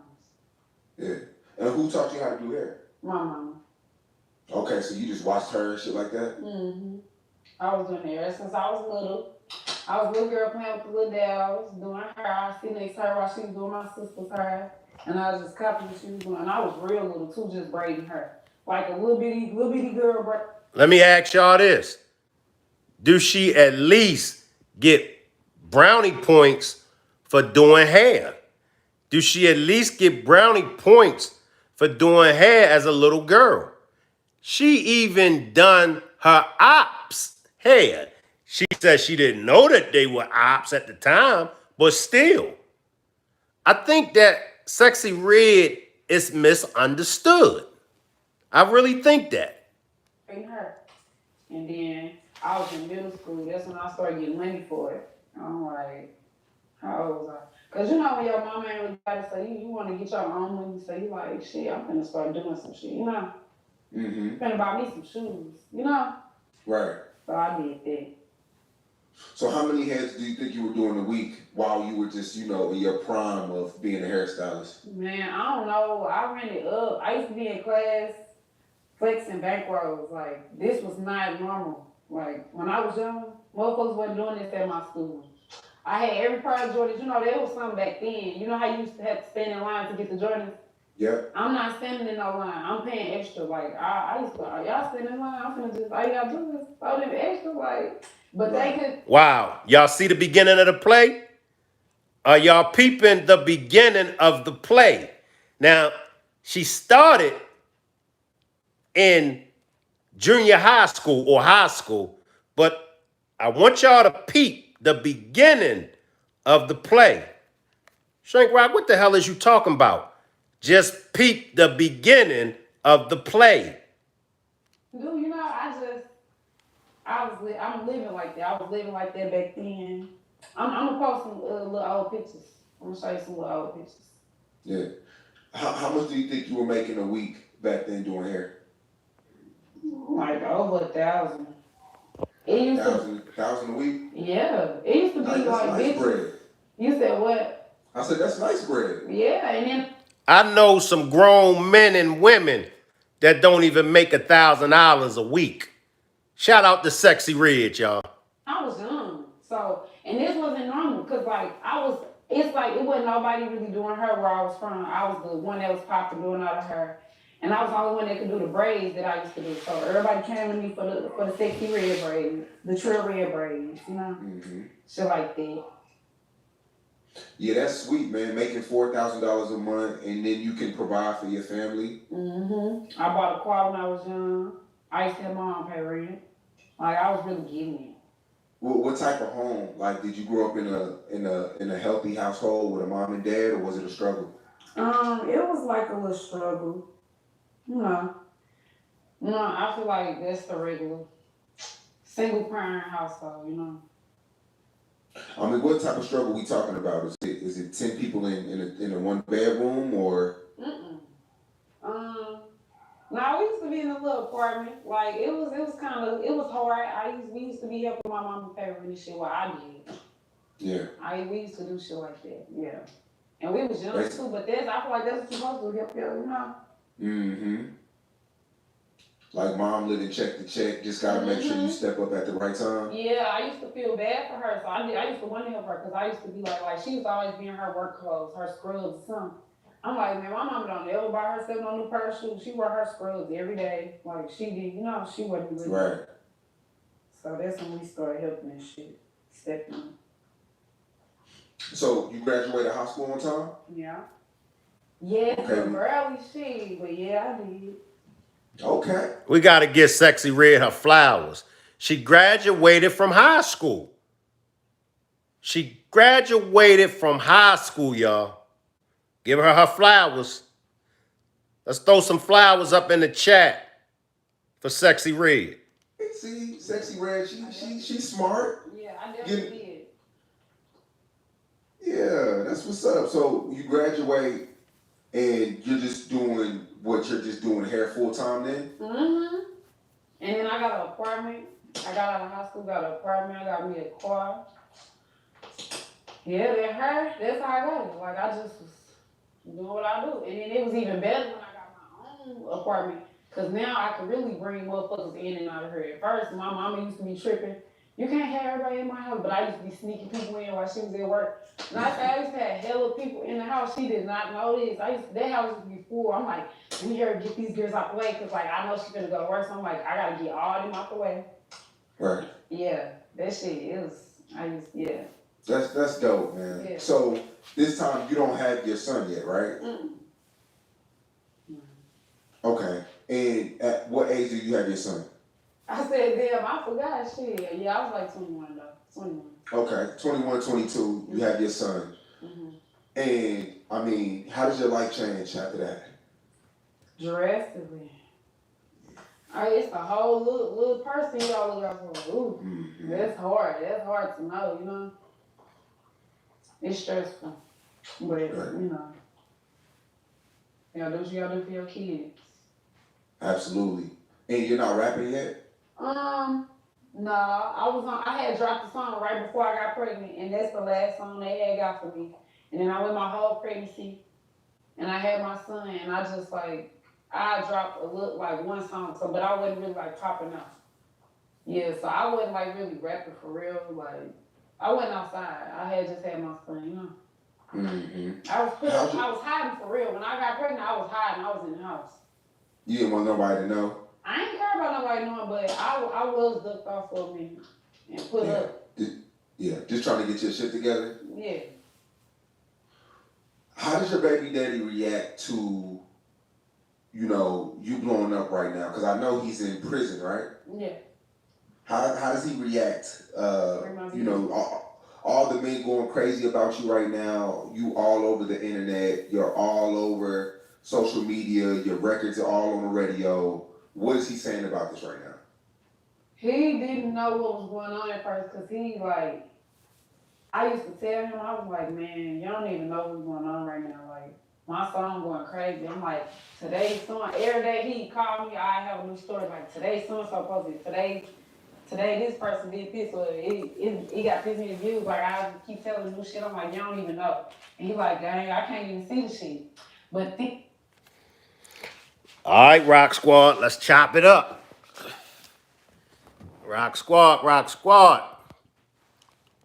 Yeah. And who taught you how to do hair? My mama. Okay, so you just watched her and shit like that? Mm-hmm. I was doing hair since I was little. I was a little girl playing with the little dolls, doing her. I sit next to her while she was doing my sister's hair. And I was just copying what she was doing. And I was real little too, just braiding her. Like a little bitty girl. Let me ask y'all this. Do she at least get brownie points for doing hair? Do she at least get brownie points for doing hair as a little girl? She even done her ops hair. She said she didn't know that they were ops at the time, but still. I think that Sexy Red is misunderstood. I really think that. Her. And then I was in middle school. That's when I started getting money for it. I'm like, how old was I? Because when your mama ain't really got it, so you want to get your own money, so you like, shit, I'm finna start doing some shit, Mm-hmm. Finna buy me some shoes, Right. So I did that. So how many heads do you think you were doing a week while you were just, in your prime of being a hairstylist? Man, I don't know. I ran it up. I used to be in class flexing bankrolls. Like, this was not normal. Like, when I was young, motherfuckers wasn't doing this at my school. I had every pair of Jordans. There was something back then. You know how you used to have to stand in line to get the Jordans? Yep. I'm not standing in no line. I'm paying extra. Like, I used to, y'all standing in line. I'm finna just, all you gotta do is throw them extra. Like, but right. They could. Wow. Y'all see the beginning of the play? Are y'all peeping the beginning of the play? Now, she started in junior high school or high school, but I want y'all to peep the beginning of the play. Shank Rock, what the hell is you talking about? Just peep the beginning of the play. Dude, I'm living like that. I was living like that back then. I'm gonna post some little old pictures. I'm gonna show you some little old pictures. Yeah. How much do you think you were making a week back then doing hair? Like over 1,000. It used to, Thousand a week? yeah. It used to be That's like nice bitches. bread. You said what? I said that's nice bread. Yeah, and then I know some grown men and women that don't even make $1,000 a week. Shout out to Sexy Red, y'all. I was young. So, and this wasn't normal because, like, it's like it wasn't nobody really doing her where I was from. I was the one that was popping doing all of her. And I was the only one that could do the braids that I used to do. So everybody came to me for the sexy red braids, the trill red braids, Mm-hmm. shit like that. Yeah, that's sweet, man. Making $4,000 a month, and then you can provide for your family. I bought a car when I was young. I used to have my mom pay rent. Like I was really getting it. What type of home? Like, did you grow up in a healthy household with a mom and dad, or was it a struggle? It was like a little struggle. You know. No, I feel like that's the regular single parent household. I mean, what type of struggle we talking about? Is it 10 people in a one bedroom or? Mm-mm. No, we used to be in a little apartment. Like it was hard. We used to be helping my mom pay rent and shit. What I did. Yeah. We used to do shit like that. Yeah. And we was young That's, too, but I feel like that's what you're supposed to do, help you. mm-hmm. Like mom living check to check, just gotta make sure you step up at the right time. Yeah, I used to feel bad for her, so I used to want to help her because I used to be like she was always be in her work clothes, her scrubs or something. I'm like, man, my mama don't ever buy herself no new pair of shoes. She wear her scrubs every day, like she did. She wasn't really. Right. So that's when we started helping and shit, stepping up. So you graduated high school on time? Yeah. Yes, Okay. early shit, but yeah, I did. Okay. We got to get Sexy Red her flowers. She graduated from high school. Y'all. Give her flowers. Let's throw some flowers up in the chat for Sexy Red. See, Sexy Red, she's smart. Yeah, I definitely did. Yeah, that's what's up. So you graduate and you're just doing what you're just doing hair full time then? And then I got an apartment. I got out of high school, got an apartment, I got me a car. Yeah, that's how I got it. Like I just was doing what I do. And then it was even better when I got my own apartment. Cause now I can really bring motherfuckers in and out of here. At first, my mama used to be tripping. You can't have everybody in my house, but I used to be sneaking people in while she was at work. And I used to have hella people in the house. She did not know this. That house used to be full. I'm like, let me hear her get these girls out the way, cause like I know she's gonna go to work. So I'm like, I gotta get all them out the way. Right. Yeah, that shit is. Yeah. That's dope, man. Yeah. So this time you don't have your son yet, right? Okay. And at what age do you have your son? I said, damn, I forgot shit. Yeah, I was like 21 though. 21. Okay, 21, 22, you have your son. And I mean, how does your life change after that? Drastically. It's the whole little person you all look out for. Ooh, that's hard. That's hard to know, It's stressful. But, Right. you gotta do what you gotta do for your kids. Absolutely. And you're not rapping yet? No, I had dropped the song right before I got pregnant, and that's the last song they had got for me. And then I went my whole pregnancy, and I had my son, and I just I dropped one song, but I wasn't really popping out. Yeah, so I wasn't really rapping for real. I wasn't outside. I had just had my son, I was hiding for real. When I got pregnant, I was hiding. I was in the house. You didn't want nobody to know? I ain't care about nobody knowing, but I was ducked off for a minute and put up. Just trying to get your shit together? Yeah. How does your baby daddy react to, you blowing up right now? Because I know he's in prison, right? Yeah. How does he react? All the men going crazy about you right now. You all over the internet. You're all over social media, your records are all on the radio. What is he saying about this right now? He didn't know what was going on at first because he like I used to tell him, I was like, man, you don't even know what's going on right now. Like, my song going crazy. I'm like, today's song, every day he called me, I have a new story. Like, today's song so posted. Today this person did this, or it got this many views. Like, I keep telling him new shit. I'm like, you don't even know. And he like, dang, I can't even see the shit. But All right, Rock Squad, let's chop it up. Rock Squad, Rock Squad.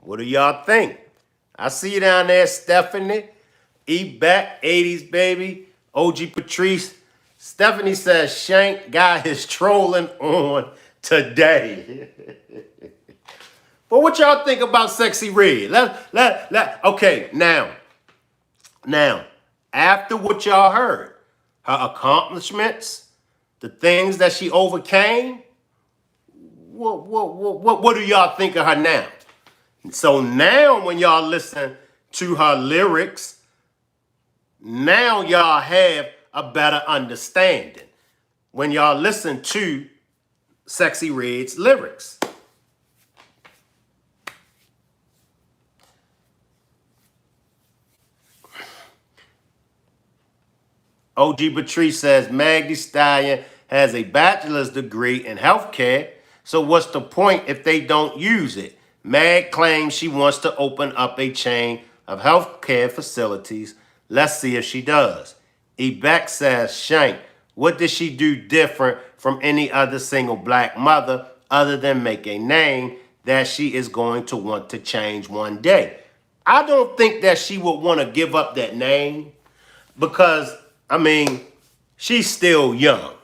What do y'all think? I see you down there, Stephanie. E back, 80s baby. OG Patrice. Stephanie says Shank got his trolling on today. But what y'all think about Sexy Red? Okay, now, after what y'all heard, her accomplishments, the things that she overcame, what do y'all think of her now? So now when y'all listen to her lyrics, now y'all have a better understanding when y'all listen to Sexy Red's lyrics. OG Patrice says Meg Thee Stallion has a bachelor's degree in healthcare, so what's the point if they don't use it? Meg claims she wants to open up a chain of healthcare facilities. Let's see if she does. Ebeck says, Shank, what did she do different from any other single black mother other than make a name that she is going to want to change one day? I don't think that she would want to give up that name because, I mean, she's still young.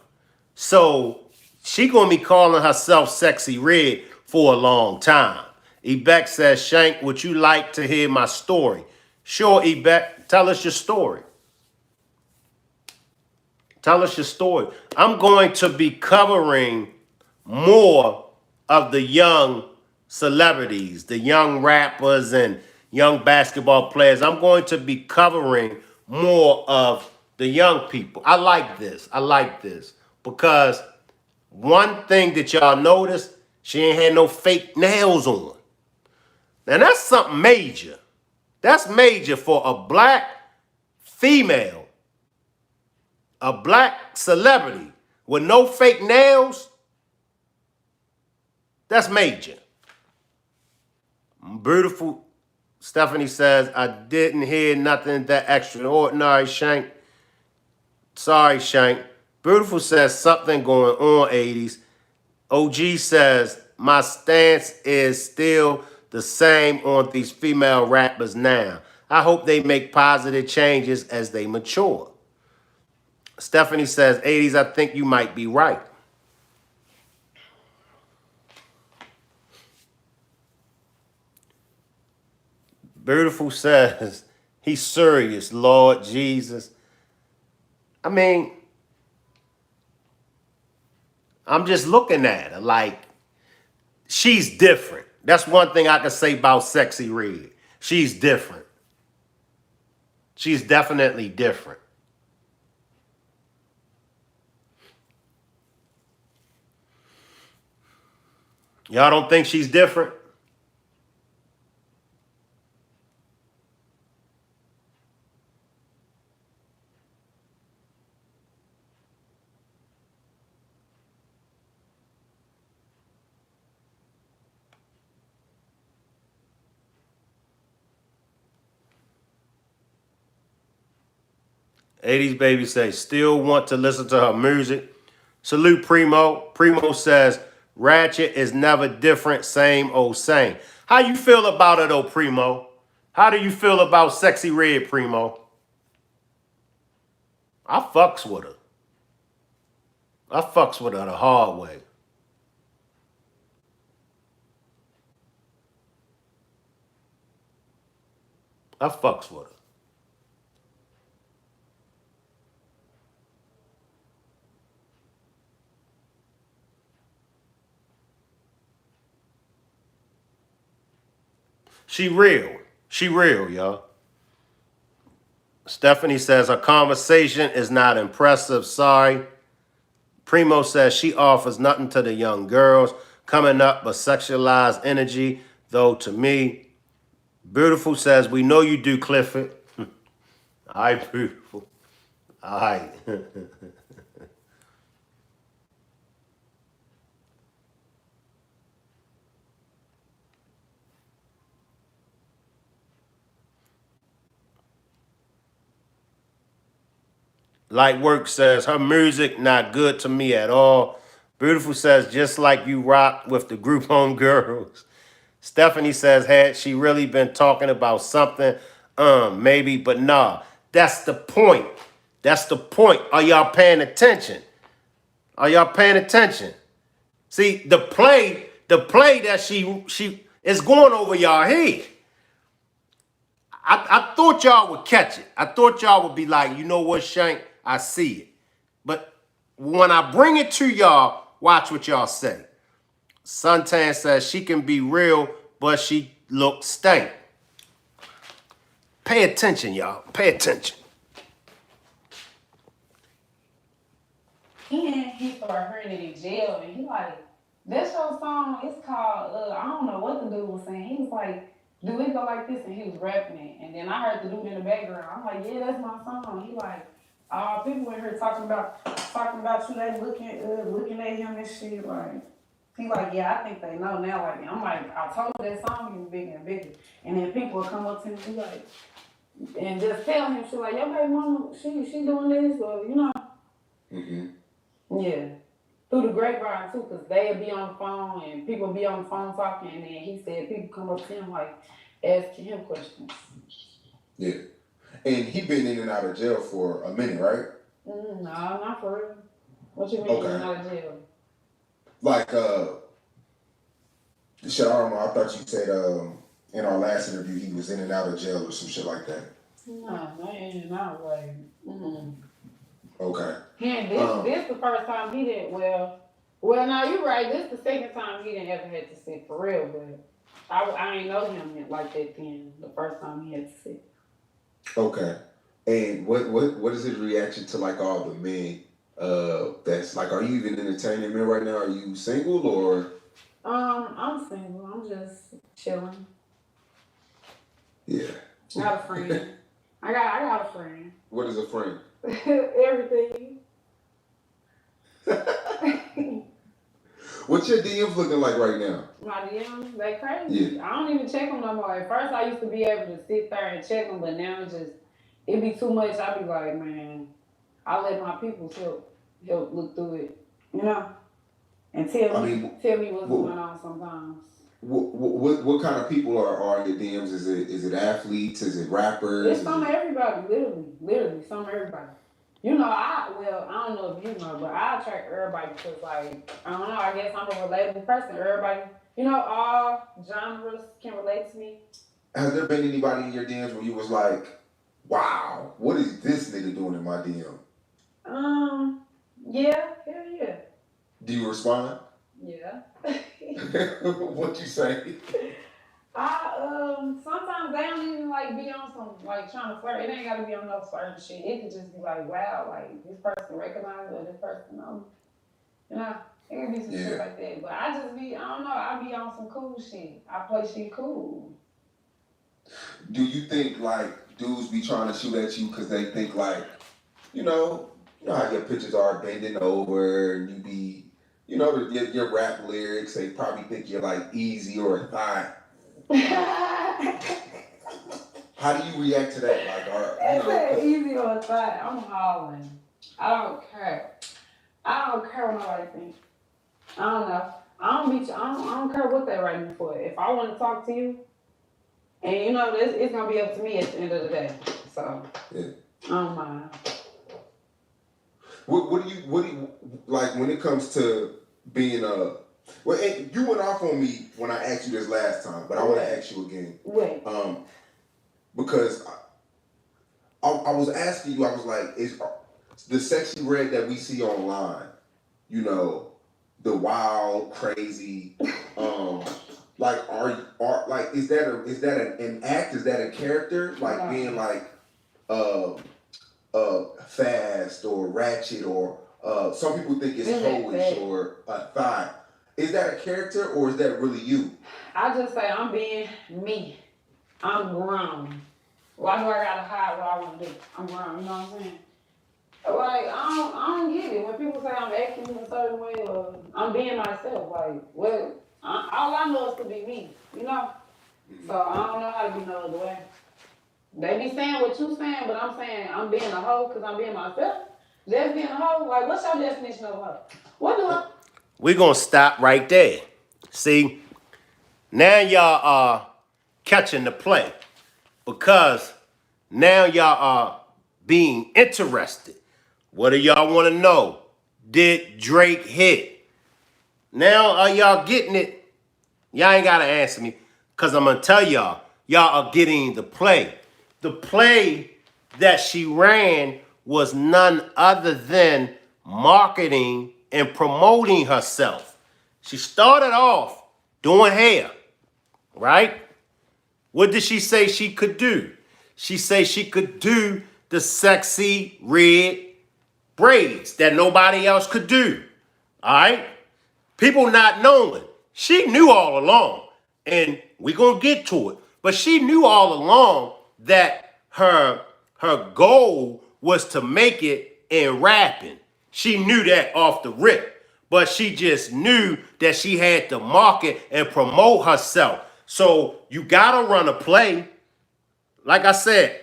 So she gonna be calling herself Sexy Red for a long time. Ebeck says, Shank, would you like to hear my story? Sure, Ebeck, tell us your story. Tell us your story. I'm going to be covering more of the young celebrities, the young rappers and young basketball players. I'm going to be covering more of the young people. I like this. I like this because one thing that y'all notice, she ain't had no fake nails on. Now that's something major. That's major for a black female, a black celebrity with no fake nails. That's major. Beautiful. Stephanie says, I didn't hear nothing that extraordinary, Shank. Sorry, Shank. Beautiful says, something going on, 80s. OG says, my stance is still the same on these female rappers now. I hope they make positive changes as they mature. Stephanie says, 80s, I think you might be right. Beautiful says, he's serious, Lord Jesus. I mean, I'm just looking at her like she's different. That's one thing I can say about Sexy Red. She's different. She's definitely different. Y'all don't think she's different? '80s baby says, still want to listen to her music. Salute Primo. Primo says, Ratchet is never different, same old same. How you feel about it though, Primo? How do you feel about Sexy Red, Primo? I fucks with her. I fucks with her the hard way. I fucks with her. She real. She real, y'all. Stephanie says her conversation is not impressive. Sorry. Primo says she offers nothing to the young girls coming up but sexualized energy, though to me. Beautiful says, we know you do, Clifford. All right, beautiful. All right. Light Work says, her music not good to me at all. Beautiful says, just like you rock with the group home girls. Stephanie says, had she really been talking about something? Maybe, but nah. That's the point. That's the point. Are y'all paying attention? Are y'all paying attention? See, the play that she is going over y'all head. I thought y'all would catch it. I thought y'all would be like, you know what, Shank? I see it. But when I bring it to y'all, watch what y'all say. Suntan says she can be real, but she looks stank. Pay attention, y'all. Pay attention. He started hearing it in jail, and he like, that's your song. It's called, I don't know what the dude was saying. He was like, do it go like this? And he was rapping it. And then I heard the dude in the background. I'm like, yeah, that's my song. He like, people in here talking about you. They looking at him and shit. Like, he like, yeah, I think they know now. Like, I'm like, I told you that song was bigger and bigger. And then people will come up to me, be like, and just tell him, she like, your baby mama, she doing this, or you know. Yeah. Through the grapevine too, because they'll be on the phone and people be on the phone talking, and then he said people come up to him like asking him questions. Yeah. And he been in and out of jail for a minute, right? No, not for real. What you mean in and out of jail? Like, shit, I don't know. I thought you said in our last interview he was in and out of jail or some shit like that. No, not in and out, like, Okay. This the first time he didn't, well, no, you're right. This the second time he didn't ever had to sit for real, but I ain't know him like that then, the first time he had to sit. Okay. And what is his reaction to like all the men that's like, are you even entertaining men right now? Are you single or? I'm single. I'm just chilling. Yeah. Got a friend. I got a friend. What is a friend? Everything. What's your DMs looking like right now? My DMs, they crazy. Yeah. I don't even check them no more. At first, I used to be able to sit there and check them, but now it be too much. I be like, man, I let my people help look through it, you know, and tell me what's going on sometimes. What kind of people are in your DMs? Is it athletes? Is it rappers? It's some of everybody, literally some of everybody. You know, I don't know if you know, but I attract everybody because, like, I don't know, I guess I'm a relatable person. Everybody, you know, all genres can relate to me. Has there been anybody in your DMs where you was like, wow, what is this nigga doing in my DM? Yeah, hell yeah. Do you respond? Yeah. What you say? Sometimes they don't even like be on some like trying to flirt. It ain't gotta be on no flirting shit. It could just be like, wow, like this person recognized or this person knows. You know, it could be some shit like that. But I just be, I don't know, I be on some cool shit. I play shit cool. Do you think like dudes be trying to shoot at you because they think like, you know how your pictures are bending over and you be, you know, your rap lyrics, they probably think you're like easy or a thigh. How do you react to that? Like, easy or a thigh. I'm hollering. I don't care. I don't care what nobody thinks. I don't know. I don't care what they write me for. If I want to talk to you, and you know, it's gonna be up to me at the end of the day. So yeah. I don't mind. What do you like when it comes to being well, you went off on me when I asked you this last time, but I want to ask you again. Wait. Because I was asking you, I was like, is the sexy red that we see online, you know, the wild, crazy, like are like is that an act? Is that a character? Like being like uh, fast or ratchet or some people think it's hoish or thigh. Is that a character or is that really you? I just say I'm being me. I'm grown. Why do I gotta hide what I want to do? I'm grown. You know what I'm saying? Like I don't get it when people say I'm acting a certain way or I'm being myself. Like, well, all I know is to be me. You know. So I don't know how to be no other way. They be saying what you saying, but I'm saying I'm being a hoe because I'm being myself. Just being a hoe. Like, what's your definition of a hoe? What do I? We're going to stop right there. See, now y'all are catching the play because now y'all are being interested. What do y'all want to know? Did Drake hit? Now are y'all getting it? Y'all ain't got to answer me because I'm going to tell y'all are getting the play. The play that she ran was none other than marketing and promoting herself. She started off doing hair, right? What did she say she could do? She said she could do the sexy red braids that nobody else could do. All right? People not knowing. She knew all along, and we're going to get to it. But she knew all along that her goal was to make it in rapping. She knew that off the rip. But she just knew that she had to market and promote herself. So you got to run a play. Like I said,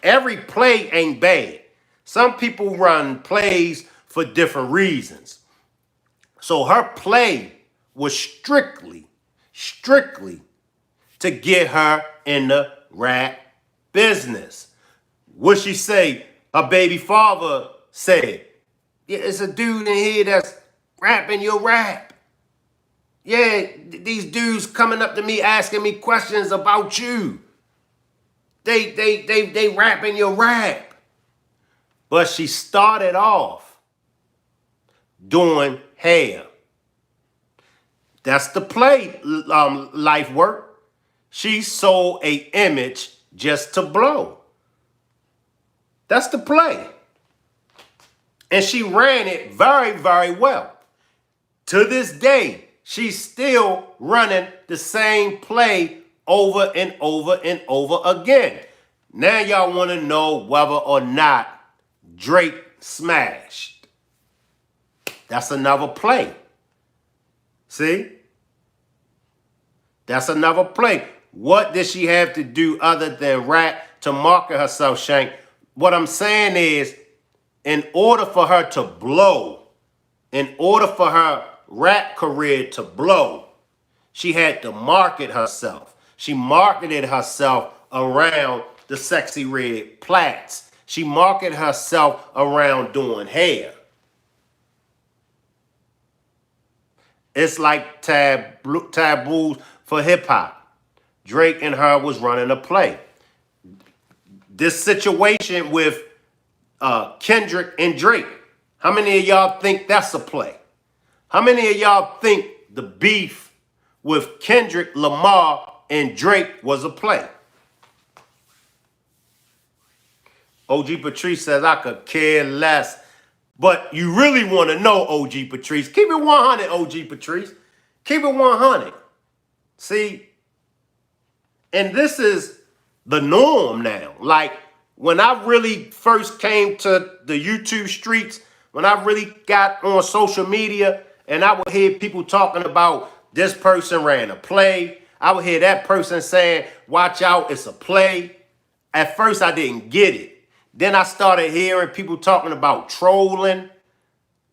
every play ain't bad. Some people run plays for different reasons. So her play was strictly to get her in the rap business. What she say? Her baby father said, yeah, it's a dude in here that's rapping your rap. Yeah, these dudes coming up to me asking me questions about you. They rapping your rap. But she started off doing hair. That's the play, life work. She sold a image just to blow. That's the play. And she ran it very, very well. To this day, she's still running the same play over and over and over again. Now y'all want to know whether or not Drake smashed. That's another play. See? That's another play. What did she have to do other than rap to market herself, Shank? What I'm saying is, in order for her to blow, in order for her rap career to blow, she had to market herself. She marketed herself around the sexy red plaits. She marketed herself around doing hair. It's like taboos for hip hop. Drake and her was running a play. This situation with Kendrick and Drake, how many of y'all think that's a play? How many of y'all think the beef with Kendrick Lamar and Drake was a play? OG Patrice says, I could care less. But you really want to know, OG Patrice. Keep it 100, OG Patrice. Keep it 100. See? And this is the norm now. Like, when I really first came to the YouTube streets, when I really got on social media, and I would hear people talking about this person ran a play. I would hear that person saying, watch out, it's a play. At first, I didn't get it. Then I started hearing people talking about trolling.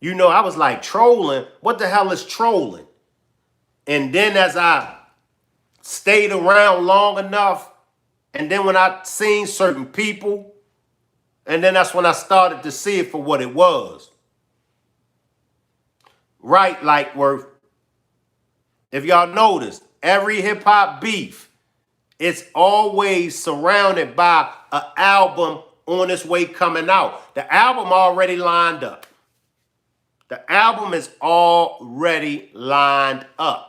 You know, I was like, trolling? What the hell is trolling? And then as I stayed around long enough, and then when I seen certain people, and then that's when I started to see it for what it was. Right, Lightworth? If y'all notice, every hip-hop beef, it's always surrounded by an album on its way coming out. The album already lined up. The album is already lined up.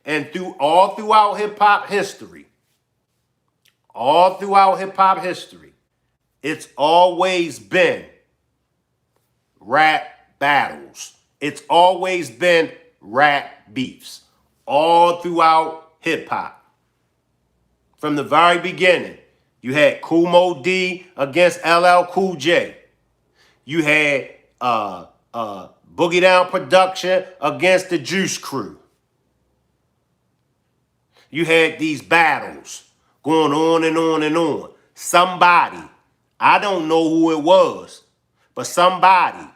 And all throughout hip-hop history, all throughout hip hop history, it's always been rap battles. It's always been rap beefs all throughout hip hop. From the very beginning, you had Kool Moe Dee against LL Cool J. You had Boogie Down Production against the Juice Crew. You had these battles going on and on and on. Somebody, I don't know who it was, but somebody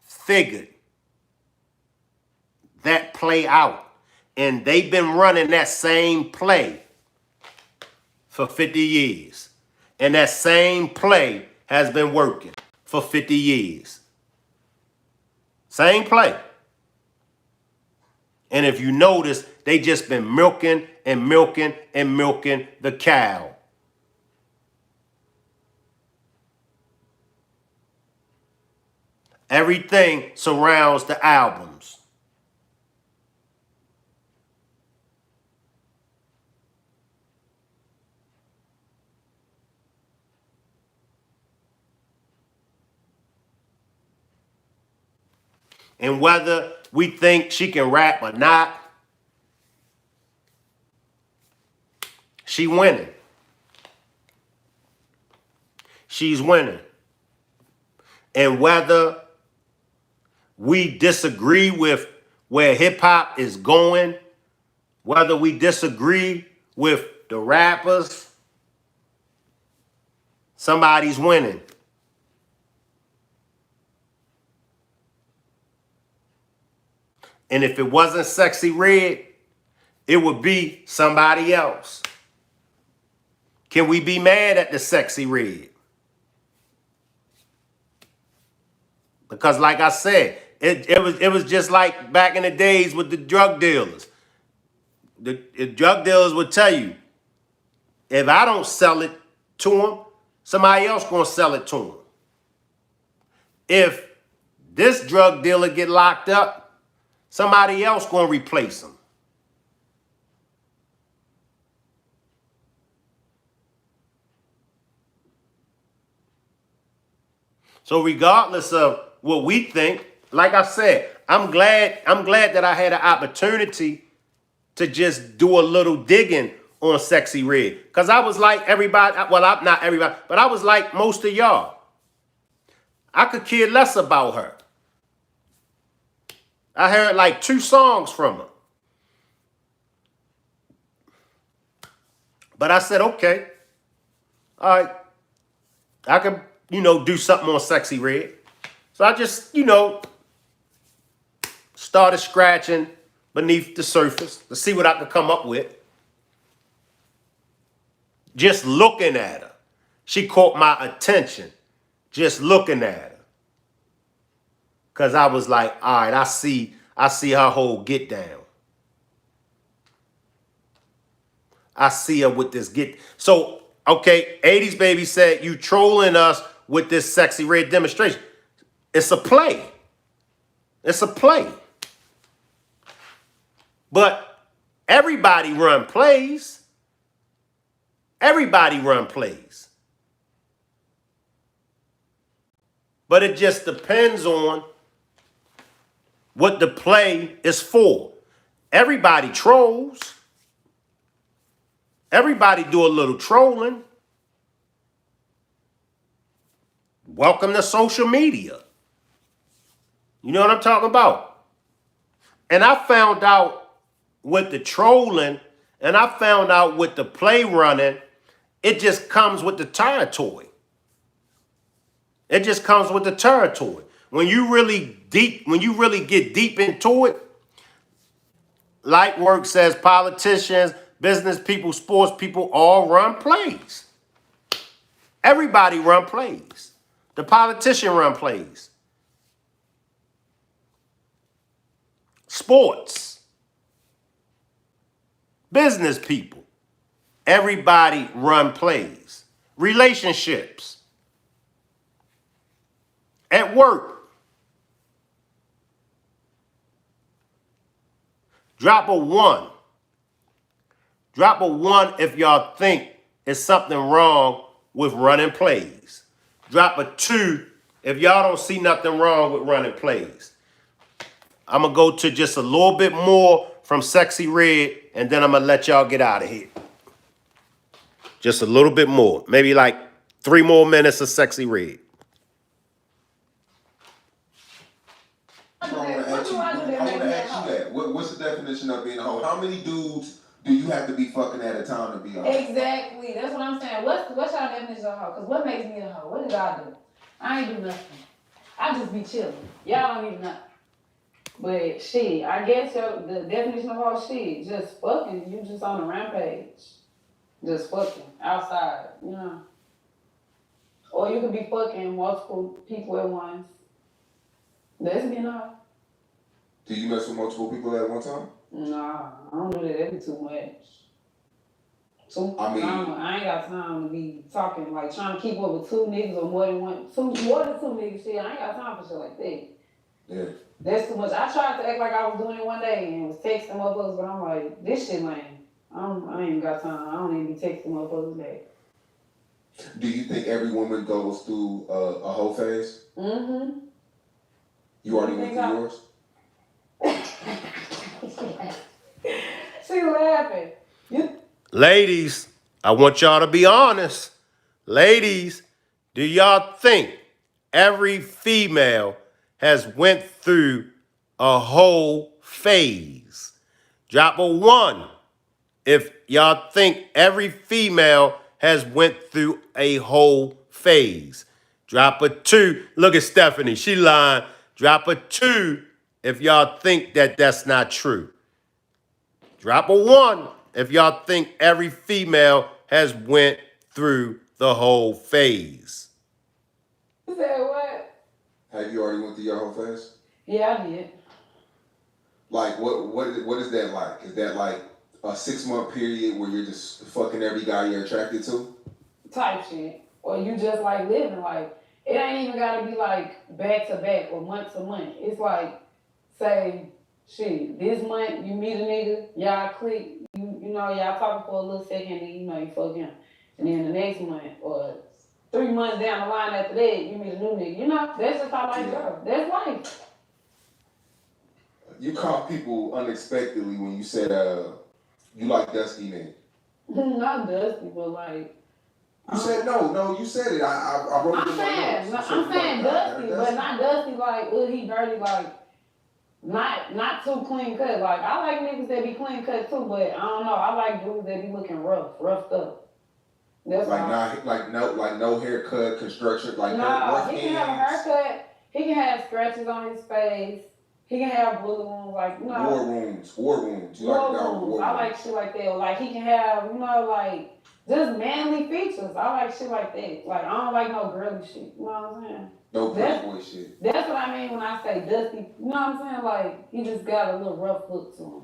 figured that play out. And they've been running that same play for 50 years. And that same play has been working for 50 years. Same play. And if you notice, they just been milking and milking and milking the cow. Everything surrounds the albums. And whether we think she can rap or not, she winning. She's winning. And whether we disagree with where hip hop is going, whether we disagree with the rappers, somebody's winning. And if it wasn't Sexy Red, it would be somebody else. Can we be mad at the Sexy Red? Because like I said, it was just like back in the days with the drug dealers. The drug dealers would tell you, if I don't sell it to them, somebody else gonna sell it to them. If this drug dealer get locked up, somebody else gonna replace him. So regardless of what we think, like I said, I'm glad that I had an opportunity to just do a little digging on Sexy Red. Because I was like everybody, well, I'm not everybody, but I was like most of y'all. I could care less about her. I heard like 2 songs from her. But I said, okay, all right, I could, do something on Sexy Red. So I just, started scratching beneath the surface to see what I could come up with. Just looking at her, she caught my attention. Just looking at her. Because I was like, all right, I see her whole get down. I see her with this get. So, okay, 80s Baby said, you trolling us with this Sexy Red demonstration. It's a play. It's a play. But everybody run plays. Everybody run plays. But it just depends on what the play is for. Everybody trolls. Everybody do a little trolling. Welcome to social media. You know what I'm talking about? And I found out with the trolling and I found out with the play running, it just comes with the territory. It just comes with the territory. When you really get deep into it, like Work says, politicians, business people, sports people all run plays. Everybody run plays. The politician run plays. Sports. Business people. Everybody run plays. Relationships. At work. Drop a 1. Drop a 1 if y'all think is something wrong with running plays. Drop a 2 if y'all don't see nothing wrong with running plays. I'm going to go to just a little bit more from Sexy Red, and then I'm going to let y'all get out of here. Just a little bit more. Maybe like 3 more minutes of Sexy Red. I want to ask you that. What's the definition of being a hoe? How many dudes do you have to be fucking at a time to be a hoe? Exactly. That's what I'm saying. What's y'all definition of a hoe? Because what makes me a hoe? What did I do? I ain't do nothing. I just be chilling. Y'all don't even know. But shit, I guess the definition of all shit, just fucking. You just on a rampage. Just fucking outside, you know. Or you could be fucking multiple people at once. That's me not. Do you mess with multiple people at one time? Nah, I don't do that. That'd be too much. I ain't got time to be talking like trying to keep up with 2 niggas or more than 2 niggas. Shit, I ain't got time for shit like that. Yeah. That's too much. I tried to act like I was doing it one day and was texting motherfuckers, but I'm like, this shit lame. I ain't even got time. I don't even be texting motherfuckers back. Do you think every woman goes through a whole phase? Mm-hmm. You already went through yours? She laughing. Ladies, I want y'all to be honest. Ladies, do y'all think every female has went through a whole phase? Drop a 1 if y'all think every female has went through a whole phase. Drop a 2. Look at Stephanie. She lying. Drop a 2 if y'all think that that's not true. Drop a 1 if y'all think every female has went through the whole phase. You said what? Have you already went through your whole phase? Yeah, I did. Like, what is that like? Is that like a 6-month period where you're just fucking every guy you're attracted to? Type shit. Or you just like living. Like, it ain't even gotta be like back to back or month to month. It's like, say, shit, this month you meet a nigga, y'all click, you know, y'all talking for a little second, and you know, you fuck him. And then the next month, or 3 months down the line after that, you meet a new nigga. You know, that's just how life goes. That's life. You caught people unexpectedly when you said you like dusty men. Not dusty, but like. You said no. You said it. I wrote it in my notes. I'm saying dusty, but not dusty like he dirty, like not too clean cut. Like I like niggas that be clean cut too, but I don't know. I like dudes that be looking roughed up. That's like no haircut, construction, like no. He can have a haircut. He can have scratches on his face. He can have bullet wounds, like, you know. War wounds. War wounds. I like shit like that. Like, he can have, you know, like, just manly features. I like shit like that. Like, I don't like no girly shit. You know what I'm saying? No pretty boy shit. That's what I mean when I say dusty. You know what I'm saying? Like, he just got a little rough look to him.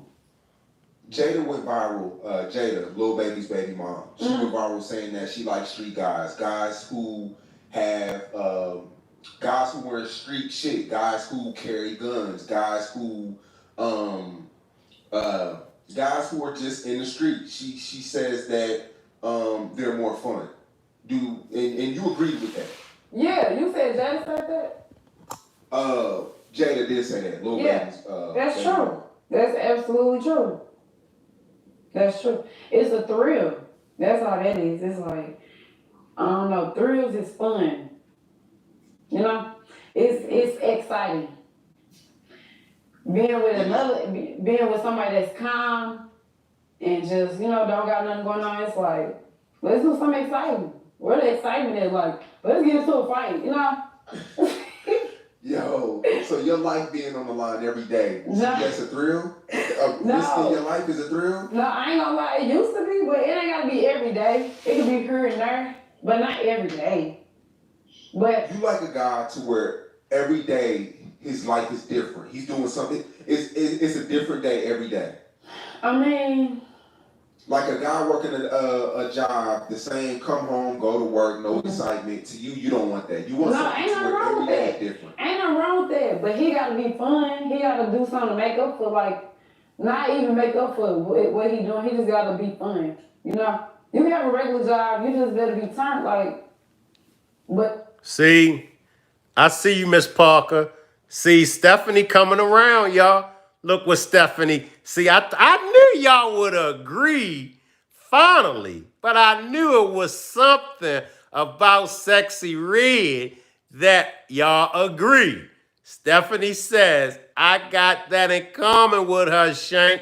Jada went viral. Jada, Lil Baby's baby mom. She went viral saying that she likes street guys who have... guys who wear street shit, guys who carry guns, guys who are just in the street. She says that they're more fun. And you agreed with that? Yeah, you said Jada said that? Jada did say that. Lil Baby's that's true. Mom. That's absolutely true. That's true. It's a thrill. That's all that is. It's like, I don't know, thrills is fun. You know, it's exciting. Being with somebody that's calm and just, you know, don't got nothing going on. It's like, let's do something exciting. Where the excitement is, like, let's get into a fight, you know? Yo, so your life being on the line every day, that's a thrill? Risking your life is a thrill? No, I ain't gonna lie, it used to be, but it ain't gotta be every day. It can be here and there, but not every day. But you like a guy to where every day his life is different. He's doing something. It's a different day every day. I mean, like a guy working a job, the same, come home, go to work, no excitement. To you, you don't want that. You want something where every day is different. Ain't nothing wrong with that, but he gotta be fun. He gotta do something to make up for, like, not even make up for what he doing. He just gotta be fun, you know? You can have a regular job. You just better be turned like. But See, I see you, Miss Parker. See, Stephanie coming around, y'all. Look what Stephanie. See, I knew y'all would agree finally, but I knew it was something about Sexy Red that y'all agree. Stephanie says, I got that in common with her, Shank.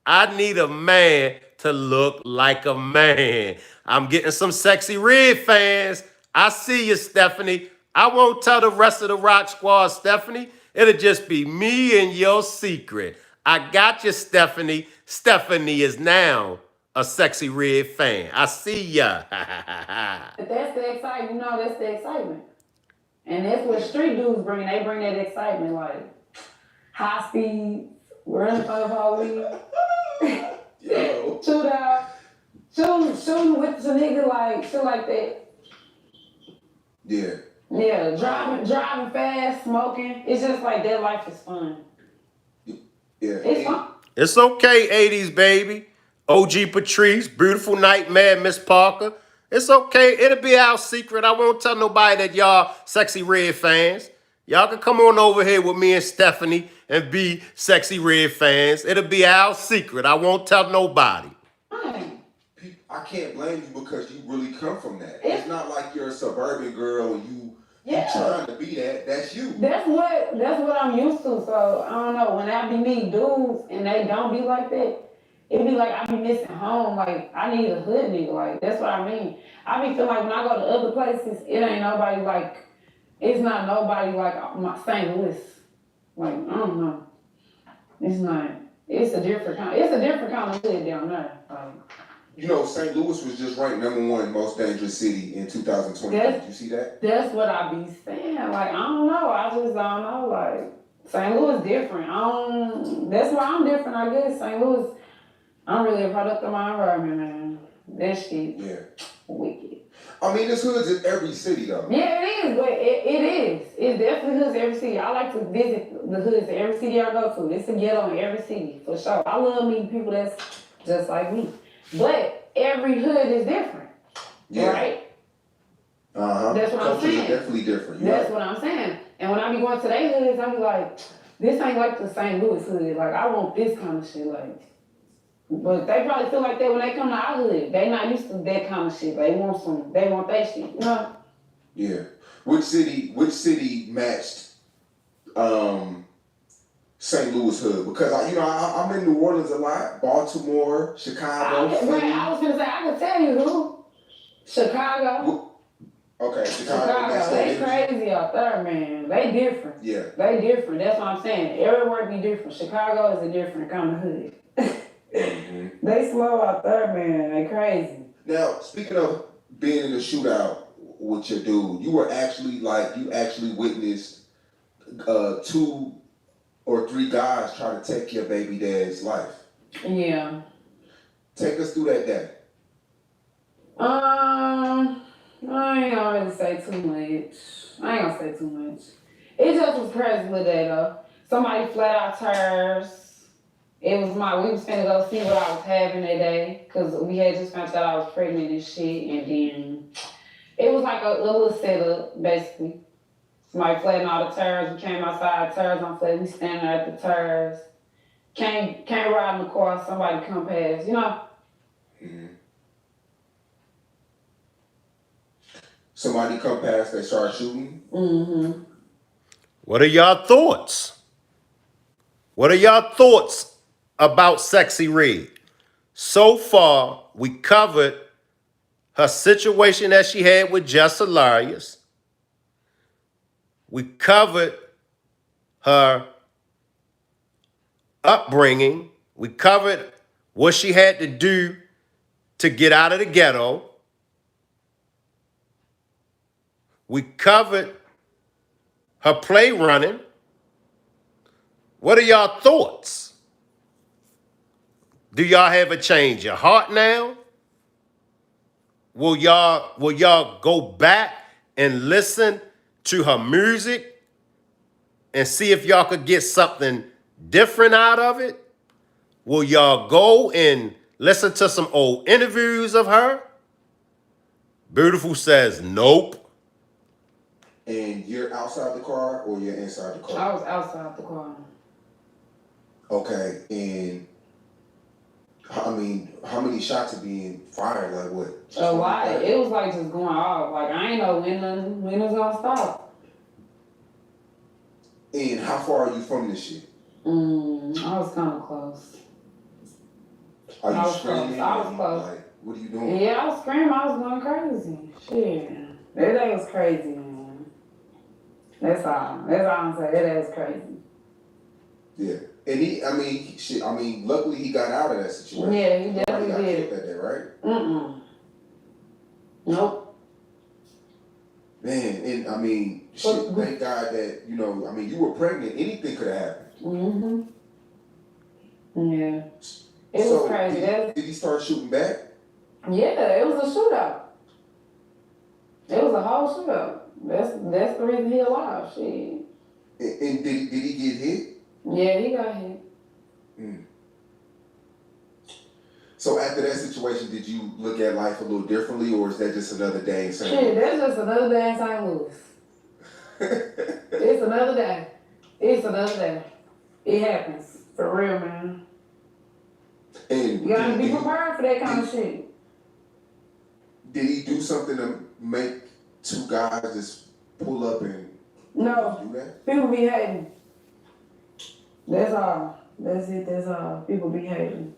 I need a man to look like a man. I'm getting some Sexy Red fans. I see you, Stephanie. I won't tell the rest of the Rock Squad, Stephanie. It'll just be me and your secret. I got you, Stephanie. Stephanie is now a Sexy Red fan. I see ya. that's the excitement. You know, that's the excitement. And that's what street dudes bring. They bring that excitement, like high speed, running for the police, Yo. shoot out, shooting with the nigga, like shit like that. Yeah. Yeah, driving fast, smoking. It's just like that life is fun. Yeah. It's fun. It's okay, 80s baby. OG Patrice, Beautiful Nightmare, Miss Parker. It's okay. It'll be our secret. I won't tell nobody that y'all Sexy Red fans. Y'all can come on over here with me and Stephanie and be Sexy Red fans. It'll be our secret. I won't tell nobody. I can't blame you because you really come from that. It's not like you're a suburban girl and you trying to be that. That's you. That's what I'm used to. So I don't know. When I be meeting dudes and they don't be like that, it be like I be missing home. Like I need a hood nigga. Like that's what I mean. I be feeling like when I go to other places, it ain't nobody like. It's not nobody like my St. Louis. Like I don't know. It's not. It's a different kind. It's a different kind of hood down there. Like, You know, St. Louis was just ranked #1 most dangerous city in 2020. Did you see that? That's what I be saying. Like, I don't know. I just don't know. Like, St. Louis different. That's why I'm different, I guess. St. Louis, I'm really a product of my environment, man. That shit, wicked. I mean, there's hoods in every city, though. Yeah, it is, but it is. It's definitely hoods in every city. I like to visit the hoods in every city I go to. It's a ghetto in every city, for sure. I love meeting people that's just like me. But every hood is different, right? That's what I'm saying. Definitely different. That's what I'm saying. And when I be going to their hoods, I be like, this ain't like the St. Louis hood. Like, I want this kind of shit. Like, but they probably feel like that when they come to our hood. They not used to that kind of shit. They want that shit, you know? Yeah. Which city matched St. Louis hood? Because I'm in New Orleans a lot, Baltimore, Chicago. I was gonna say I can tell you who. Chicago. Okay, Chicago. They crazy out there, man. They different. Yeah. They different. That's what I'm saying. Everywhere be different. Chicago is a different kind of hood. They slow out there, man. They crazy. Now, speaking of being in a shootout with your dude, you actually witnessed 2 or 3 guys try to take your baby dad's life. Yeah. Take us through that day. I ain't gonna really say too much. I ain't gonna say too much. It just was crazy with that though. Somebody flat out tires. We was finna go see what I was having that day, cause we had just found out I was pregnant and shit, and then it was like a little setup, basically. Somebody flattened all the tires, we came outside, tires on flat, we standing there at the tires. Can't ride in the car, somebody come past, you know? Somebody come past, they start shooting. What are y'all thoughts? What are y'all thoughts about Sexy Red? So far, we covered her situation that she had with Jess Hilarious. We covered her upbringing. We covered what she had to do to get out of the ghetto. We covered her play running. What are y'all thoughts? Do y'all have a change of heart now? Will y'all go back and listen to her music and see if y'all could get something different out of it? Will y'all go and listen to some old interviews of her? Beautiful says nope. And you're outside the car or you're inside the I car? was outside the car. Okay, and I mean, how many shots are being fired? Like what? A lot. It was like just going off. Like I ain't know when it was gonna stop. And how far are you from this shit? I was kind of close. Are I you was screaming? close. I was close. Like, what are you doing? Yeah, I was screaming. I was going crazy. Shit, that day was crazy, man. That's all. That's all I'm saying. That day was crazy. Yeah. And shit, luckily he got out of that situation. Yeah, he Nobody definitely got did. killed that day, right? Nope. Man, and shit, thank God that, you were pregnant. Anything could have happened. Yeah. It was crazy. Did he start shooting back? Yeah, it was a shootout. It was a whole shootout. That's the reason he alive. Shit. And did he get hit? Yeah, he got hit. So after that situation, did you look at life a little differently, or is that just another day in St. Shit, that's just another day in St. Louis. It's another day. It's another day. It happens. For real, man. And You gotta be prepared for that kind of shit. Did he do something to make two guys just pull up and No. do that? People be hating. That's all. That's it. That's all. People be hating.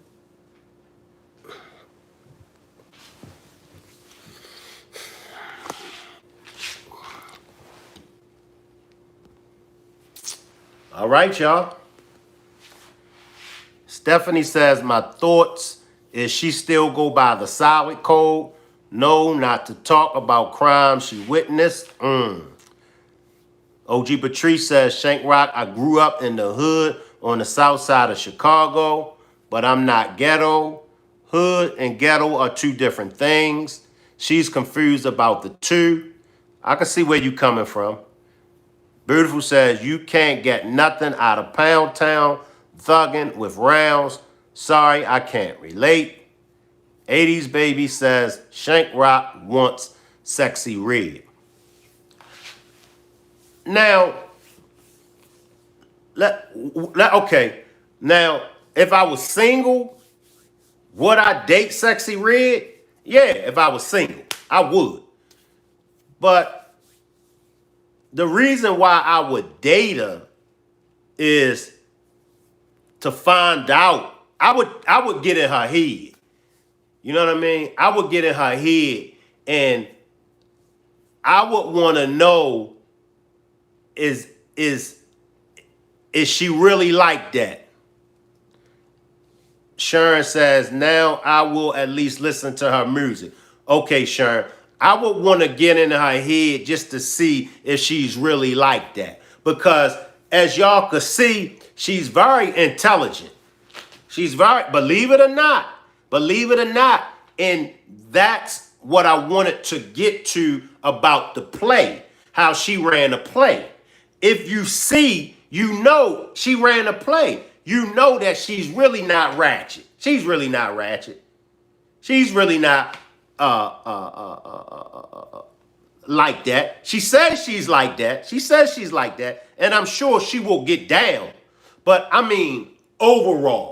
All right, y'all. Stephanie says, my thoughts is she still go by the solid code. No, not to talk about crimes she witnessed. OG Patrice says, Shank Rock, I grew up in the hood on the south side of Chicago, but I'm not ghetto. Hood and ghetto are two different things. She's confused about the two. I can see where you coming from. Beautiful says, you can't get nothing out of Pound Town thugging with rounds. Sorry, I can't relate. 80s Baby says, Shank Rock wants Sexy Red. Now, okay. Now, if I was single, would I date Sexy Red? Yeah, if I was single, I would. But the reason why I would date her is to find out. I would get in her head. You know what I mean? I would get in her head and I would want to know is she really like that? Sharon says, now I will at least listen to her music. Okay, Sharon, I would want to get in her head just to see if she's really like that. Because as y'all could see, she's very intelligent. She's very, believe it or not, and that's what I wanted to get to about the play, how she ran the play. If you see, you know she ran a play. You know that she's really not ratchet. She's really not ratchet. She's really not like that. She says she's like that. She says she's like that. And I'm sure she will get down. But I mean, overall.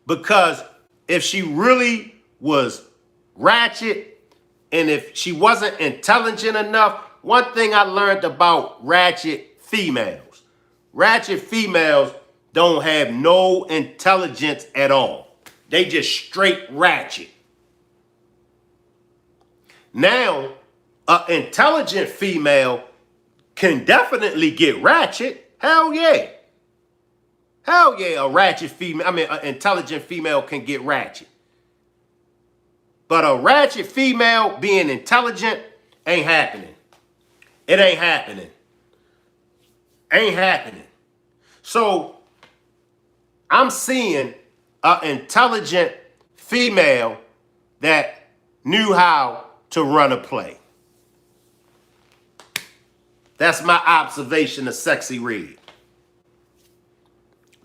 Because if she really was ratchet and if she wasn't intelligent enough, one thing I learned about ratchet females don't have no intelligence at all. They just straight ratchet. Now, an intelligent female can definitely get ratchet. Hell yeah. A ratchet female, an intelligent female can get ratchet. But a ratchet female being intelligent ain't happening. It ain't happening. So I'm seeing an intelligent female that knew how to run a play. That's my observation of Sexy Red.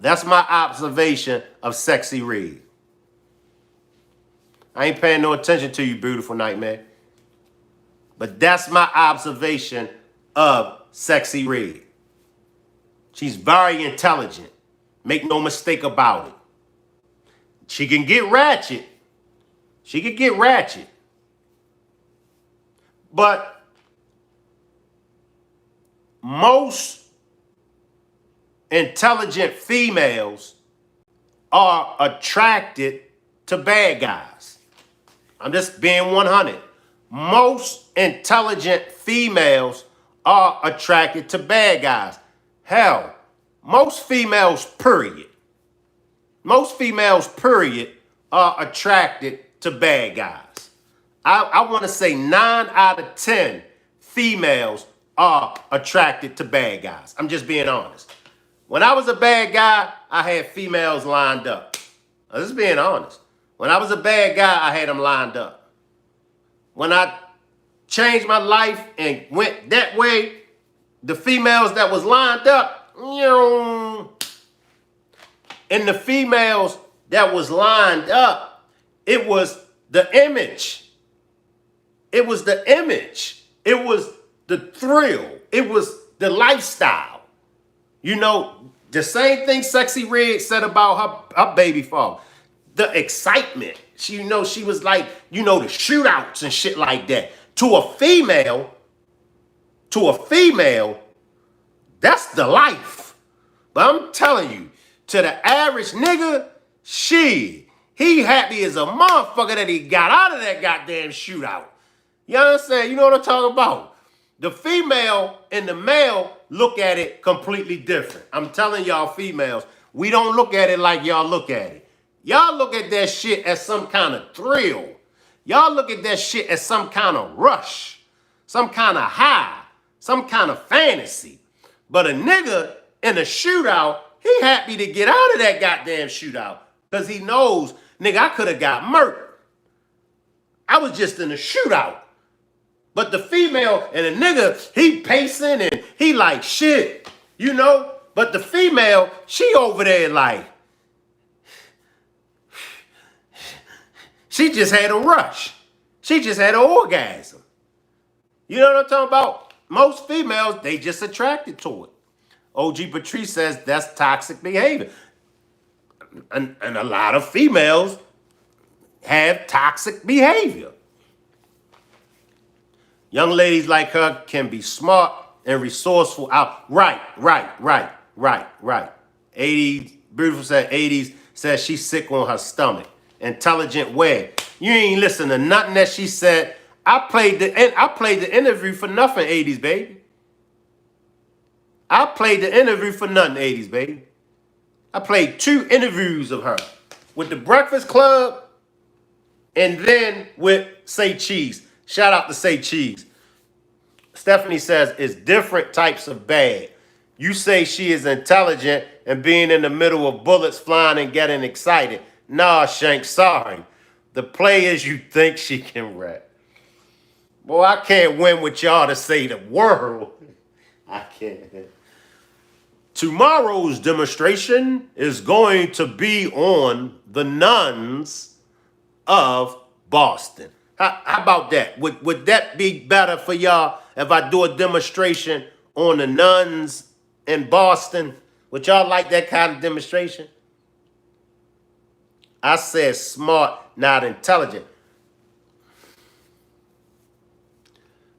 That's my observation of Sexy Red. I ain't paying no attention to you, beautiful nightmare. But that's my observation of Sexy Red. She's very intelligent. Make no mistake about it. She can get ratchet. She can get ratchet. But most intelligent females are attracted to bad guys. I'm just being 100. Most intelligent females are attracted to bad guys. Hell, most females, period. Most females, period, are attracted to bad guys. I want to say 9 out of 10 females are attracted to bad guys. I'm just being honest. When I was a bad guy, I had females lined up. I'm just being honest. When I was a bad guy, I had them lined up. When I changed my life and went that way, the females that was lined up, and the females that was lined up, it was the image. It was the image. It was the thrill. It was the lifestyle. You know, the same thing Sexy Red said about her baby father. The excitement. She was like, the shootouts and shit like that. To a female, that's the life. But I'm telling you, to the average nigga, he happy as a motherfucker that he got out of that goddamn shootout. You understand? You know what I'm talking about? The female and the male look at it completely different. I'm telling y'all females, we don't look at it like y'all look at it. Y'all look at that shit as some kind of thrill. Y'all look at that shit as some kind of rush, some kind of high, some kind of fantasy. But a nigga in a shootout, he happy to get out of that goddamn shootout because he knows, nigga, I could have got murdered. I was just in a shootout. But the female and the nigga, he pacing and he like shit, But the female, she over there like, she just had a rush. She just had an orgasm. You know what I'm talking about? Most females, they just attracted to it. OG Patrice says that's toxic behavior. And a lot of females have toxic behavior. Young ladies like her can be smart and resourceful out. Right. 80s, Beautiful said 80s says she's sick on her stomach. Intelligent way. You ain't listen to nothing that she said. I played the interview for nothing, 80s, baby. I played the interview for nothing, 80s, baby. I played 2 interviews of her. With the Breakfast Club and then with Say Cheese. Shout out to Say Cheese. Stephanie says it's different types of bad. You say she is intelligent and being in the middle of bullets flying and getting excited. Nah, Shank, sorry. The play is you think she can rap. Boy, I can't win with y'all to say the world. I can't. Tomorrow's demonstration is going to be on the nuns of Boston. How about that? Would that be better for y'all if I do a demonstration on the nuns in Boston? Would y'all like that kind of demonstration? I said smart, not intelligent.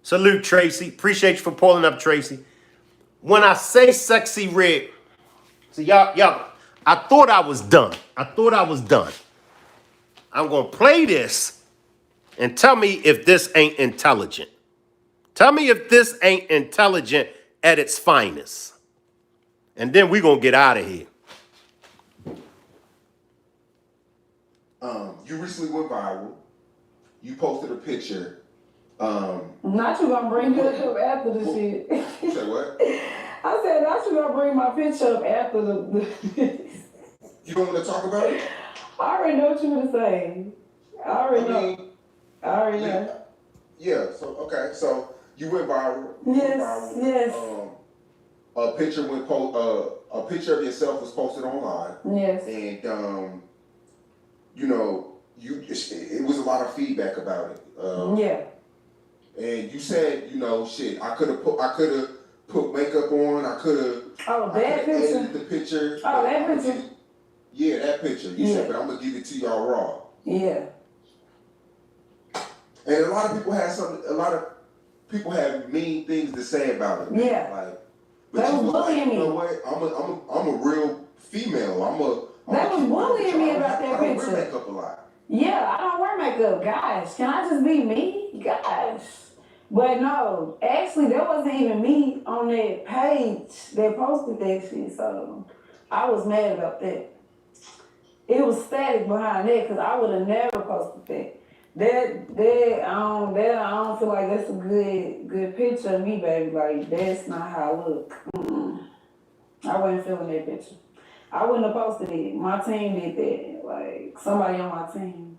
Salute, Tracy. Appreciate you for pulling up, Tracy. When I say Sexy Red, see y'all, I thought I was done. I'm going to play this and tell me if this ain't intelligent. Tell me if this ain't intelligent at its finest. And then we're going to get out of here. You recently went viral. You posted a picture. Not you gonna bring it up after the shit. You said what? I said not you gonna bring my picture up after the You don't want to talk about it? I already know what you were saying. I already know. Yeah, so you went viral. Yes. A picture a picture of yourself was posted online. Yes. And it was a lot of feedback about it. And you said, you know, shit, I could have put makeup on. I could have. Oh, that picture. Edited the picture. Oh, that picture. Yeah, that picture. You said, but I'm gonna give it to y'all raw. Yeah. And a lot of people had a lot of people have mean things to say about it. Man. Yeah. Like, but that was bullying me. You know what? I'm a real female. That was bullying me about that picture. I don't wear makeup a lot. Yeah, I don't wear makeup, guys. Can I just be me, guys? But no, actually, there wasn't even me on that page that posted that shit. So I was mad about that. It was static behind that because I would have never posted that. I don't feel like that's a good picture of me, baby. Like that's not how I look. I wasn't feeling that picture. I wouldn't have posted it. My team did that. Like somebody on my team.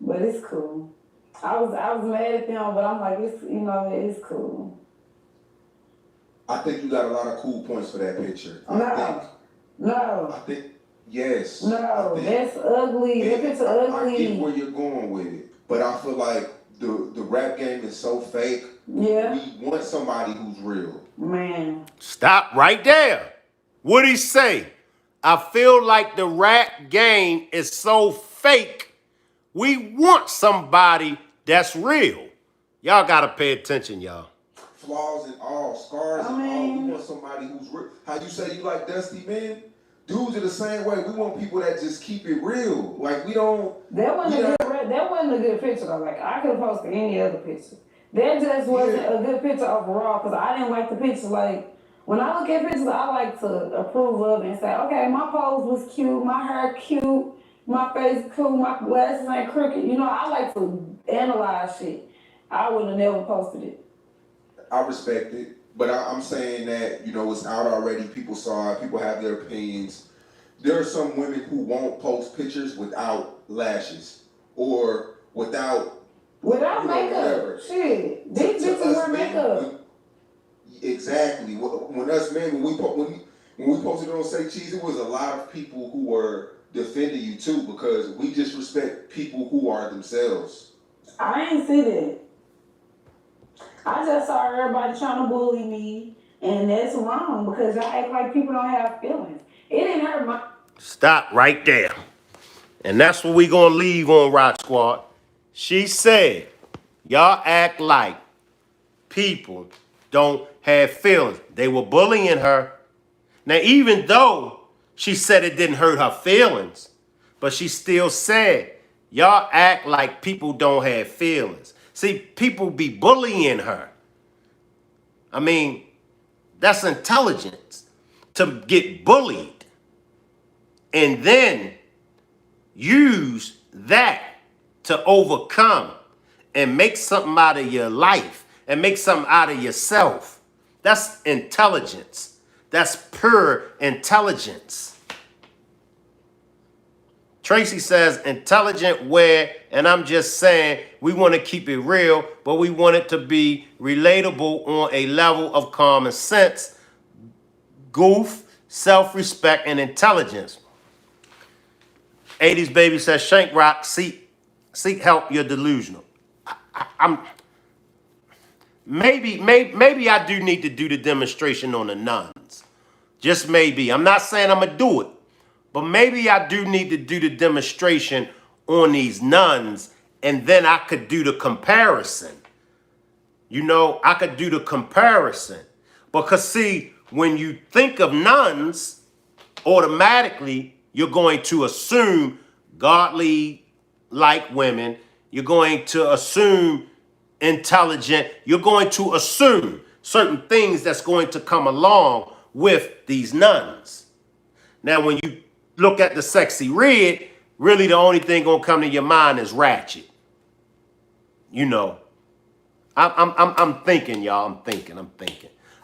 But it's cool. I was mad at them, but I'm like, it's cool. I think you got a lot of cool points for that picture. No. I think yes. No, that's ugly. That picture ugly. I get where you're going with it, but I feel like the rap game is so fake. Yeah. We want somebody who's real. Man. Stop right there. What'd he say? I feel like the rap game is so fake. We want somebody that's real. Y'all gotta pay attention, y'all. Flaws and all, scars and all. We want somebody who's real. How you say you like Dusty, man? Dudes are the same way. We want people that just keep it real. Like we don't. That wasn't a good picture though. Like I could have posted any other picture. That just wasn't a good picture overall because I didn't like the picture. Like when I look at pictures, I like to approve of it and say, okay, my pose was cute, my hair cute, my face cool, my glasses ain't crooked. You know, I like to analyze shit. I would have never posted it. I respect it, but I'm saying that, you know, it's out already. People saw it. People have their opinions. There are some women who won't post pictures without lashes or without makeup. Whatever. Shit, these bitches wear makeup. Exactly. When us men, when we posted on Say Cheese, it was a lot of people who were defending you too because we just respect people who are themselves. I ain't see that. I just saw everybody trying to bully me, and that's wrong because y'all act like people don't have feelings. It didn't hurt my. Stop right there. And that's what we gonna leave on Rock Squad. She said, y'all act like people don't have feelings. They were bullying her. Now, even though she said it didn't hurt her feelings, but she still said, y'all act like people don't have feelings. See, people be bullying her. I mean, that's intelligence to get bullied and then use that to overcome and make something out of your life and make something out of yourself. That's intelligence. That's pure intelligence. Tracy says intelligent wear, and I'm just saying we want to keep it real, but we want it to be relatable on a level of common sense, goof, self-respect, and intelligence. 80s baby says Shank Rock, seek help, you're delusional. Maybe I do need to do the demonstration on the nuns. Just maybe. I'm not saying I'm gonna do it. But maybe I do need to do the demonstration on these nuns, and then I could do the comparison. You know, I could do the comparison. Because see, when you think of nuns, automatically you're going to assume godly like women. You're going to assume intelligent. You're going to assume certain things that's going to come along with these nuns. Now, when you look at the sexy red, really the only thing gonna come to your mind is ratchet. You know, I'm thinking, y'all. I'm thinking.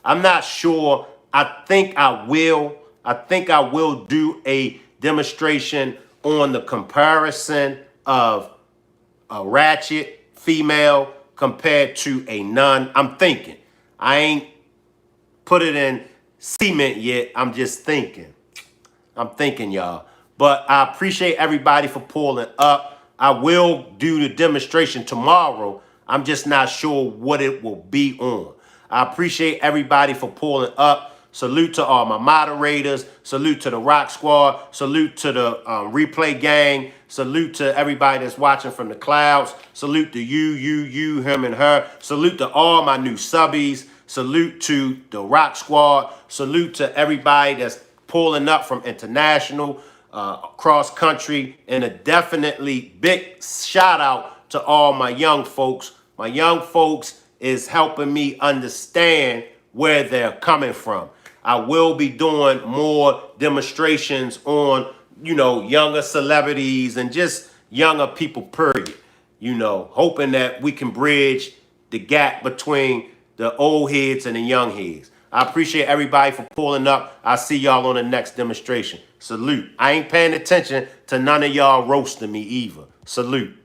I'm not sure. I think I will do a demonstration on the comparison of a ratchet female compared to a nun. I'm thinking. I ain't put it in cement yet. I'm just thinking. Y'all. But I appreciate everybody for pulling up. I will do the demonstration tomorrow. I'm just not sure what it will be on. I appreciate everybody for pulling up. Salute to all my moderators. Salute to the Rock Squad. Salute to the replay gang. Salute to everybody that's watching from the clouds. Salute to you, him, and her. Salute to all my new subbies. Salute to the Rock Squad. Salute to everybody that's pulling up from international, cross country, and a definitely big shout out to all my young folks. My young folks is helping me understand where they're coming from. I will be doing more demonstrations on, younger celebrities and just younger people, period. Hoping that we can bridge the gap between the old heads and the young heads. I appreciate everybody for pulling up. I'll see y'all on the next demonstration. Salute. I ain't paying attention to none of y'all roasting me either. Salute.